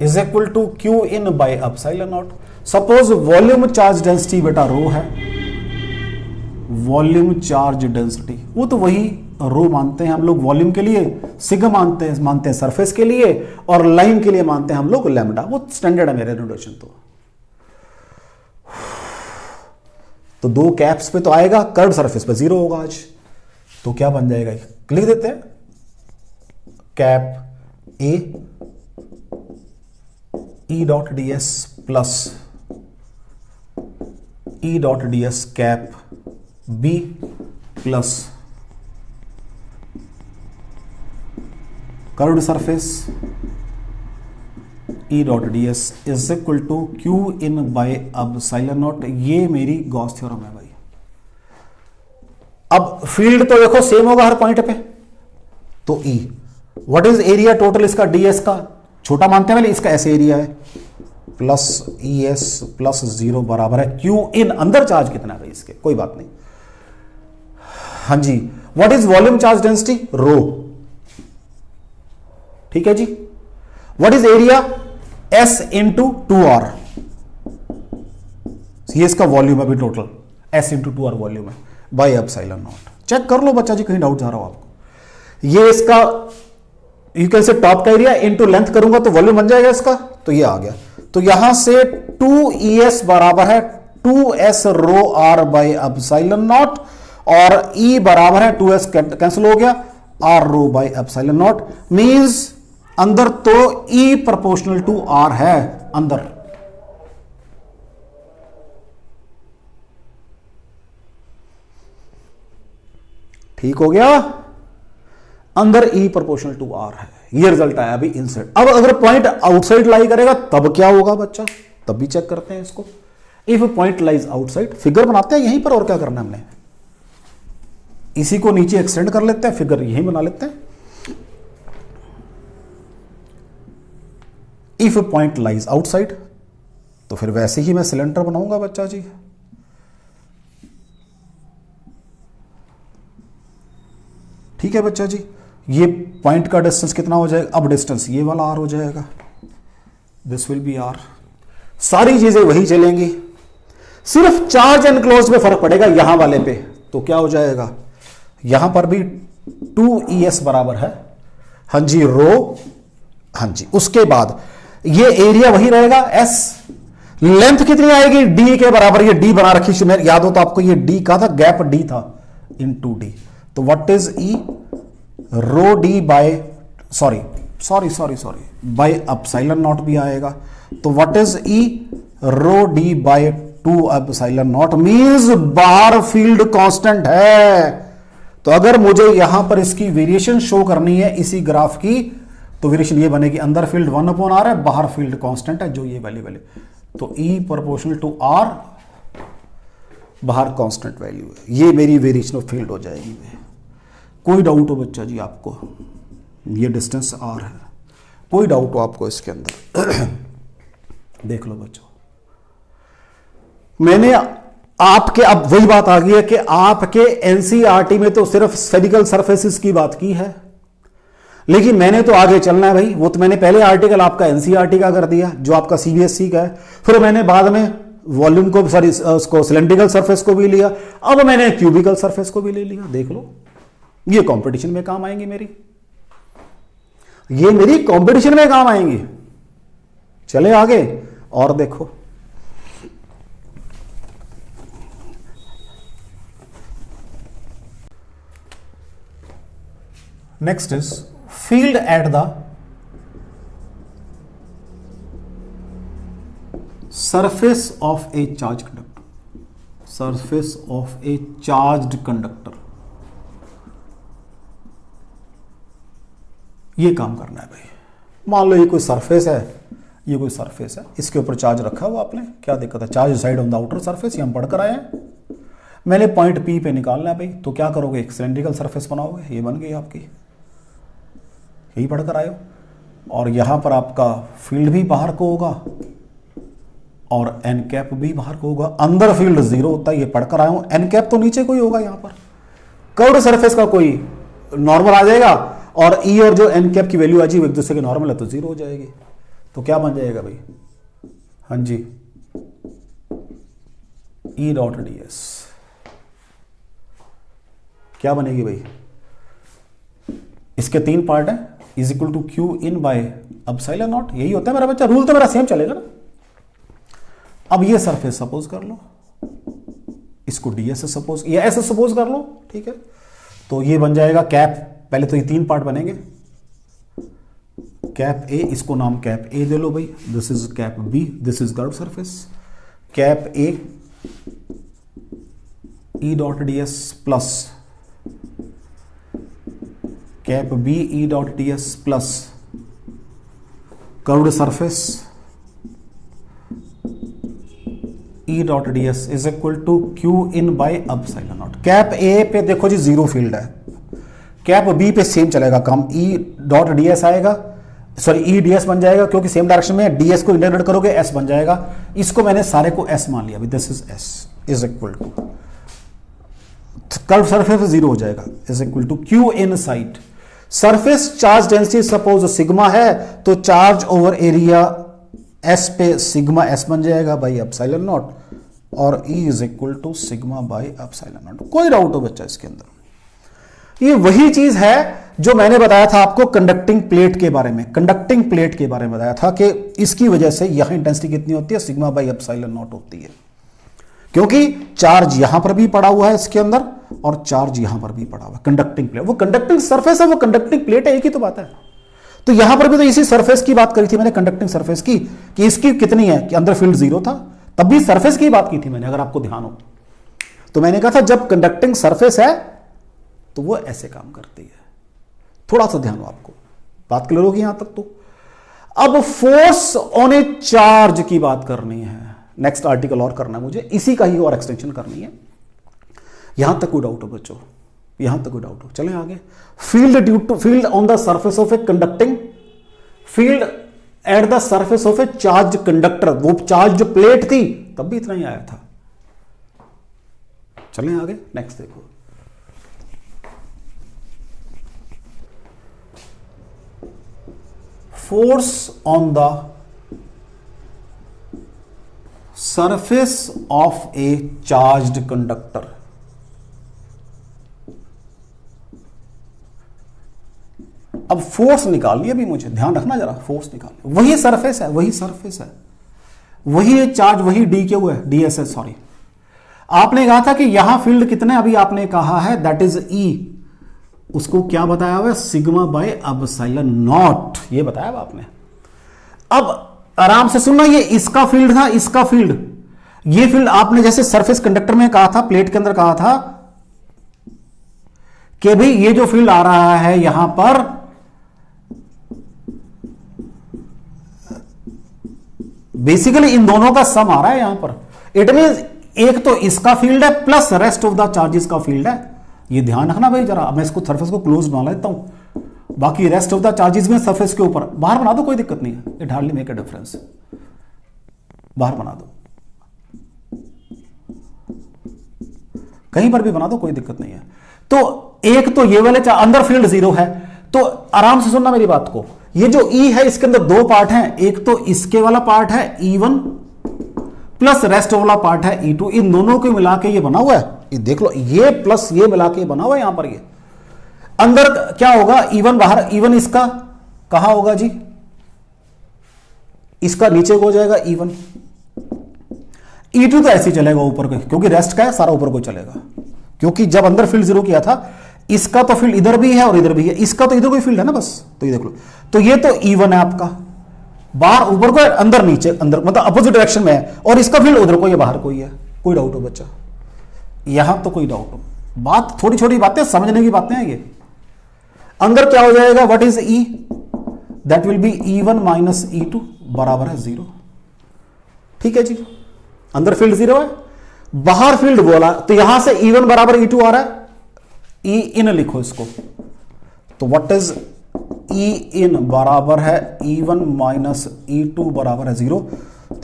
is equal to Q in by epsilon naught. Suppose volume charge density बेटा रो है, वॉल्यूम चार्ज डेंसिटी, वो तो वही रो मानते हैं हम लोग वॉल्यूम के लिए, सिग्मा मानते हैं सरफेस के लिए, और लाइन के लिए मानते हैं हम लोग लैम्डा। वो स्टैंडर्ड है मेरे नोटेशन। तो दो कैप्स पे तो आएगा, कर्व सरफेस पे 0 होगा आज, तो क्या बन जाएगा? लिख देते हैं cap A E dot ds plus E dot ds cap B plus curved surface E dot D S is equal to Q in by epsilon not. ये मेरी गॉस थ्योरम है भाई। अब फील्ड तो देखो सेम होगा हर point पे, तो ई व्हाट इज एरिया टोटल इसका ds का, छोटा मानते हैं इसका ऐसे एरिया है प्लस ई एस प्लस 0 बराबर है क्यू इन, अंदर चार्ज कितना है इसके, कोई बात नहीं। हाँ जी, what is volume charge density rho, ठीक है जी। What is area S into 2R, ये इसका वॉल्यूम है अभी total, S into 2R volume है बाई एप्सिलॉन नॉट। चेक कर लो बच्चा जी, कहीं डाउट जा रहा हो आपको। ये इसका यू कैन से टॉप का एरिया इंटू लेंथ करूंगा तो वॉल्यूम बन जाएगा इसका, तो ये आ गया। तो यहां से 2ES बराबर है 2S rho R by epsilon naught, और E बराबर है 2S कैंसिल हो गया R rho by epsilon naught. Means अंदर तो E प्रोपोर्शनल टू R है अंदर, ठीक हो गया, अंदर E प्रोपोर्शनल टू R है। ये रिजल्ट आया अभी इनसाइड। अब अगर पॉइंट आउटसाइड लाई करेगा तब क्या होगा बच्चा, तब भी चेक करते हैं इसको। If point lies outside, figure बनाते हैं यहीं पर, और क्या करना है हमने, इसी को नीचे एक्सटेंड कर लेते हैं, फिगर यहीं बना लेते हैं। इफ पॉइंट लाइज आउटसाइड, तो फिर वैसे ही मैं सिलेंडर बनाऊंगा बच्चा जी। ठीक है बच्चा जी, ये पॉइंट का डिस्टेंस कितना हो जाएगा, अब डिस्टेंस ये वाला R हो जाएगा, दिस विल बी R। सारी चीजें वही चलेंगी, सिर्फ चार्ज एनक्लोज में फर्क पड़ेगा यहां वाले पे। तो क्या हो जाएगा, यहां पर भी 2ES बराबर है, हाँ जी रो, हाँ जी। उसके बाद ये एरिया वही रहेगा S, लेंथ कितनी आएगी D के बराबर, ये D बना रखी, याद हो तो आपको, ये D का था, गैप D था इन 2D। तो what is E rho D by sorry by epsilon naught भी आएगा। तो what is E rho D by 2 epsilon naught, means बाहर फील्ड कांस्टेंट है। तो अगर मुझे यहां पर इसकी वेरिएशन शो करनी है इसी ग्राफ की, तो वेरिएशन ये बनेगी, अंदर फील्ड 1/r है, बाहर फील्ड कांस्टेंट है जो ये वैल्यू तो E प्रोपोर्शनल टू R, बाहर कांस्टेंट वैल्यू है, ये मेरी वेरिएशन ऑफ फील्ड हो जाएगी। कोई डाउट हो बच्चा जी आपको, ये डिस्टेंस R है, कोई डाउट हो आपको इसके अंदर देख लो बच्चों। मैंने आपके, अब वही बात आ गई है कि आपके एनसीईआरटी में तो सिर्फ स्फेरिकल सरफेसेस की बात की है, लेकिन मैंने तो आगे चलना है भाई। वो तो मैंने पहले आर्टिकल आपका एनसीईआरटी का कर दिया जो आपका सीबीएसई का है, फिर मैंने बाद में वॉल्यूम को, सॉरी उसको सिलेंड्रिकल सरफेस को भी लिया, अब मैंने क्यूबिकल सरफेस को भी ले लिया। देख लो, ये कंपटीशन में काम आएंगी मेरी, ये मेरी कंपटीशन में काम आएंगी। चले आगे और देखो, next is field at the surface of a charged conductor, surface of a charged conductor, ये काम करना है भाई। मान लो ये कोई सरफेस है, ये कोई सरफेस है, इसके ऊपर चार्ज रखा हुआ आपने, क्या दिक्कत है, charge side on the outer surface, ये हम पढ़कर आए हैं। मैंने पॉइंट P पे निकालना है भाई, तो क्या करोगे, एक सिलेंड्रिकल सरफेस बनाओगे, ये बन गई आपकी, यही पढ़कर आए हो। और यहां पर आपका फील्ड भी बाहर को होगा और एन कैप भी बाहर को होगा, अंदर फील्ड 0 होता है, ये पढ़कर आया हूं। एन कैप तो नीचे कोई होगा, यहां पर कर्व्ड सरफेस का कोई नॉर्मल आ जाएगा, और ई और जो एन कैप की वैल्यू आ जाएगी एक दूसरे के नॉर्मल है, तो 0 हो जाएगी। तो क्या बन जाएगा भाई, हाँ जी, ई डॉट डी एस क्या बनेगी भाई, इसके 3 पार्ट है, is equal to Q in by epsilon naught. यही होता है मेरा बच्चा, रूल तो मेरा सेम चलेगा ना। अब ये सरफेस सपोज कर लो, इसको ds सपोज या ऐसे सपोज कर लो, ठीक है। तो ये बन जाएगा कैप, पहले तो ये 3 पार्ट बनेंगे, कैप ए, इसको नाम कैप ए दे लो भाई, this is cap B, this is curve surface, cap A E dot ds plus cap B E dot ds plus curved surface E dot D S is equal to Q in by epsilon naught. Cap A पे देखो जी zero field है, cap B पे same चलेगा काम, E dot D S आएगा, sorry E D S बन जाएगा क्योंकि सेम डायरेक्शन में, डी एस को इंटीग्रेट करोगे S बन जाएगा। इसको मैंने सारे को S मान लिया, this is S is equal to curve surface zero हो जाएगा, is equal to Q inside surface charge density suppose sigma है तो चार्ज ओवर एरिया S पे सिग्मा S बन जाएगा बाई एप्सिलॉन नॉट, और E is equal to sigma by epsilon naught. कोई doubt हो बच्चा इसके अंदर? ये वही चीज है जो मैंने बताया था आपको कंडक्टिंग प्लेट के बारे में, कंडक्टिंग प्लेट के बारे में बताया था कि इसकी वजह से यहां इंटेंसिटी कितनी होती है, सिग्मा बाई एप्सिलॉन नॉट होती है, क्योंकि चार्ज यहां पर भी पड़ा हुआ है इसके अंदर और चार्ज यहां पर भी पड़ा हुआ है। कंडक्टिंग प्लेट, वो कंडक्टिंग सरफेस है, वो कंडक्टिंग प्लेट है, एक ही तो बात है। तो यहां पर भी तो इसी सरफेस की बात करी थी मैंने, कंडक्टिंग सरफेस की, कि इसकी कितनी है, कि अंदर फील्ड जीरो था, तब भी सरफेस की बात की थी मैंने, अगर आपको ध्यान हो तो मैंने कहा था जब कंडक्टिंग सरफेस है तो वो ऐसे काम करती है। थोड़ा सा ध्यान हो आपको, बात क्लियर होगी यहां तक तो। अब फोर्स ऑन ए चार्ज की बात करनी है, नेक्स्ट आर्टिकल और करना है मुझे, इसी का ही और एक्सटेंशन करनी है। यहां तक कोई डाउट हो बच्चों? यहां तक कोई डाउट हो? चलें आगे। Field due to field on the surface of a conducting, field at the surface of a charge conductor, वो चार्ज जो प्लेट थी तब भी इतना ही आया था। चलें आगे, नेक्स्ट देखो। Force on the surface of A charged conductor, अब फोर्स निकालनी है अभी मुझे, ध्यान रखना जरा, फोर्स निकालनी, वही सरफेस है, वही सरफेस है, वही चार्ज, वही डी क्यू है, डी एस एस, सॉरी। आपने कहा था कि यहां फील्ड कितने, अभी आपने कहा है दैट इज ई, उसको क्या बताया हुआ है, सिग्मा बाय एप्सिलॉन नॉट, ये बताया हुआ आपने। अब आराम से सुनना, ये इसका फील्ड था, इसका फील्ड, ये फील्ड आपने जैसे सरफेस कंडक्टर में कहा था, प्लेट के अंदर कहा था कि भाई ये जो फील्ड आ रहा है यहां पर, बेसिकली इन दोनों का सम आ रहा है यहां पर। इट मीन एक तो इसका फील्ड है plus rest of the charges का फील्ड है, ये ध्यान रखना भाई जरा। मैं इसको सरफेस को क्लोज बना लेता हूं, बाकी रेस्ट ऑफ द चार्जेस में सरफेस के ऊपर, बाहर बना दो कोई दिक्कत नहीं है, it hardly make a difference, बाहर बना दो, कहीं पर भी बना दो कोई दिक्कत नहीं है। तो एक तो ये वाले अंदर फील्ड जीरो है, तो आराम से सुनना मेरी बात को, ये जो E है इसके अंदर दो पार्ट हैं, एक तो इसके वाला पार्ट है E1 प्लस रेस्ट वाला पार्ट है E2, इन दोनों को मिला के ये बना हुआ है, ये देख लो, ये प्लस ये मिला के बना हुआ है यहां पर। ये अंदर क्या होगा, E1 बाहर, E1 इसका कहां होगा जी, इसका नीचे को हो जाएगा E1, E2 तो ऐसे ही चलेगा ऊपर को, क्योंकि रेस्ट का है सारा ऊपर को चलेगा, क्योंकि जब अंदर फील्ड जीरो किया था, इसका तो फील्ड इधर भी है और इधर भी है, इसका तो इधर कोई फील्ड है ना बस, तो ये देख लो, तो ये तो E1 है आपका, बाहर ऊपर को है, अंदर नीचे, अंदर मतलब अपोजिट डायरेक्शन में है, और इसका फील्ड उधर को, ये बाहर कोई है। कोई डाउट हो बच्चा? यहां तो कोई डाउट हो? बात थोड़ी छोटी बातें समझने की बातें हैं ये। अंदर क्या हो जाएगा, what is E, that will be E1 minus E2 बराबर है 0। ठीक है जी, अंदर फील्ड 0 है, बाहर फील्ड बोला, तो यहां से E1 बराबर E2 आ रहा है, E इन लिखो इसको, तो व्हाट इज E इन बराबर है E1 माइनस E2 बराबर है 0,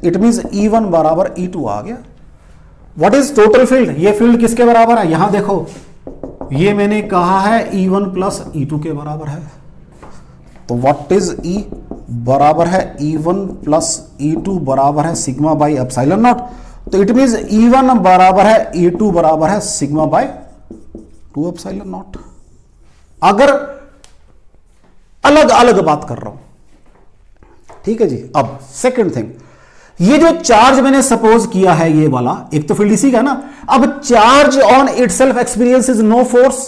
इट मींस E1 बराबर E2 आ गया। व्हाट इज टोटल फील्ड, ये फील्ड किसके बराबर है, यहां देखो, ये मैंने कहा है E1 प्लस E2 के बराबर है, तो व्हाट इज E बराबर है E1 प्लस E2 बराबर है सिग्मा बाई एप्सिलॉन नॉट, तो इट मींस E1 बराबर है E2 बराबर है सिग्मा बाई 2 एप्सिलॉन नॉट। अगर अलग अलग बात कर रहा हूं, ठीक है जी। अब सेकंड थिंग, ये जो चार्ज मैंने सपोज किया है ये वाला, एक तो फील्ड इसी का ना, अब charge on itself experiences no force.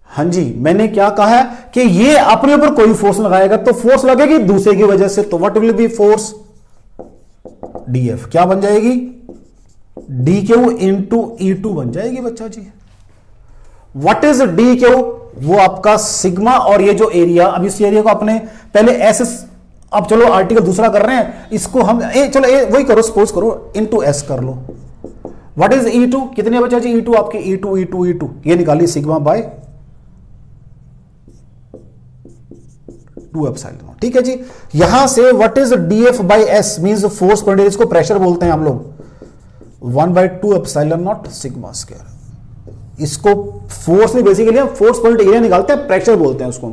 हां जी, मैंने क्या कहा है कि ये अपने ऊपर कोई फोर्स लगाएगा तो फोर्स लगेगी दूसरे की वजह से, तो what will be force, DF क्या बन जाएगी, डी क्यू इंटू E2 बन जाएगी बच्चा जी। व्हाट इज डी क्यू, वो आपका सिग्मा, और ये जो एरिया, अब इस एरिया को अपने पहले एस अब चलो आर्टिकल दूसरा कर रहे हैं, इसको हम चलो वही करो, सपोज करो इनटू एस कर लो। व्हाट इज E2, कितने बचा जी E2 आपके, E2 ये निकाली सिग्मा बाय 2 एप्सिलॉन। ठीक है जी। यहां से what is DF by S means force per unit, इसको प्रेशर बोलते हैं हम लोग, 1/2 एप्सिलॉन नॉट सिग्मा स्क्वायर। इसको फोर्स नहीं, बेसिकली हम फोर्स पर यूनिट एरिया निकालते हैं, प्रेशर बोलते हैं उसको।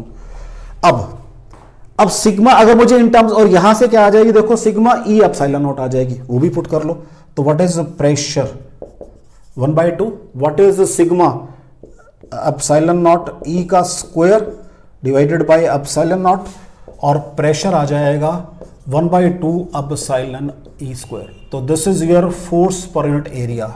अब सिग्मा अगर मुझे इन टर्म्स, और यहां से क्या आ जाएगी देखो, सिग्मा E एप्सिलॉन नॉट आ जाएगी, वो भी पुट कर लो। तो what is pressure 1/2, what is sigma epsilon not E का square divided by epsilon naught, और प्रेशर आ जाएगा 1/2 एप्सिलॉन E स्क्वायर। तो this is your force per unit area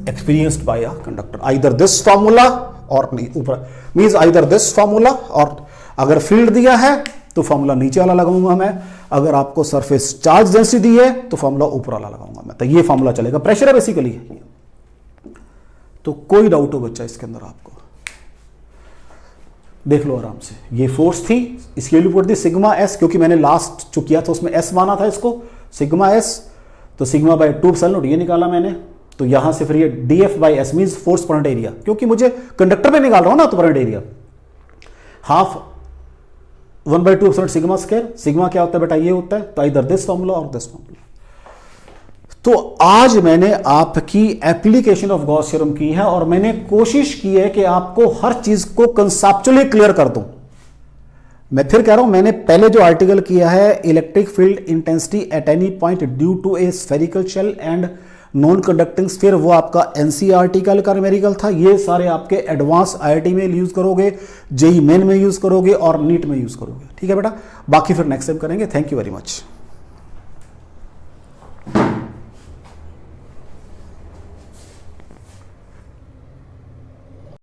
experienced bye a conductor. Either this formula और नहीं ऊपर means either this formula, और अगर field दिया है तो फॉर्मूला नीचे वाला लगाऊंगा मैं, अगर आपको सरफेस चार्ज डेंसिटी दी है तो फॉर्मूला ऊपर वाला लगाऊंगा मैं। तो ये फॉर्मूला चलेगा, प्रेशर है बेसिकली। तो कोई डाउट हो बच्चा इसके अंदर आपको, देख लो आराम से। ये फोर्स थी, इसकी value put the sigma S, क्योंकि मैंने लास्ट जो किया था उसमें एस माना था इसको, सिग्मा एस। तो सिग्मा बाय 2 एप्सिलॉन नॉट ये निकाला मैंने। तो यहां से फिर ये DF by S means force per unit area, क्योंकि मुझे कंडक्टर पे निकाल रहा हूं ना, तो पर unit area half 1/2 epsilon sigma square. Sigma क्या होता है बेटा, ये होता है। तो इधर दिस फॉर्मूला और दिस फॉर्मूला। तो आज मैंने आपकी एप्लीकेशन ऑफ गॉस थ्योरम की है, और मैंने कोशिश की है कि आपको हर चीज को कंसेप्चुअली क्लियर कर दूं। मैं फिर कह रहा हूं, मैंने पहले जो आर्टिकल किया है, electric field intensity at any point due to a spherical shell and non conducting sphere, वो आपका NCERT का न्यूमेरिकल था। ये सारे आपके एडवांस IIT में यूज करोगे, JEE मेन में यूज करोगे, और नीट में यूज करोगे। ठीक है बेटा, बाकी फिर नेक्स्ट टाइम करेंगे। Thank you very much.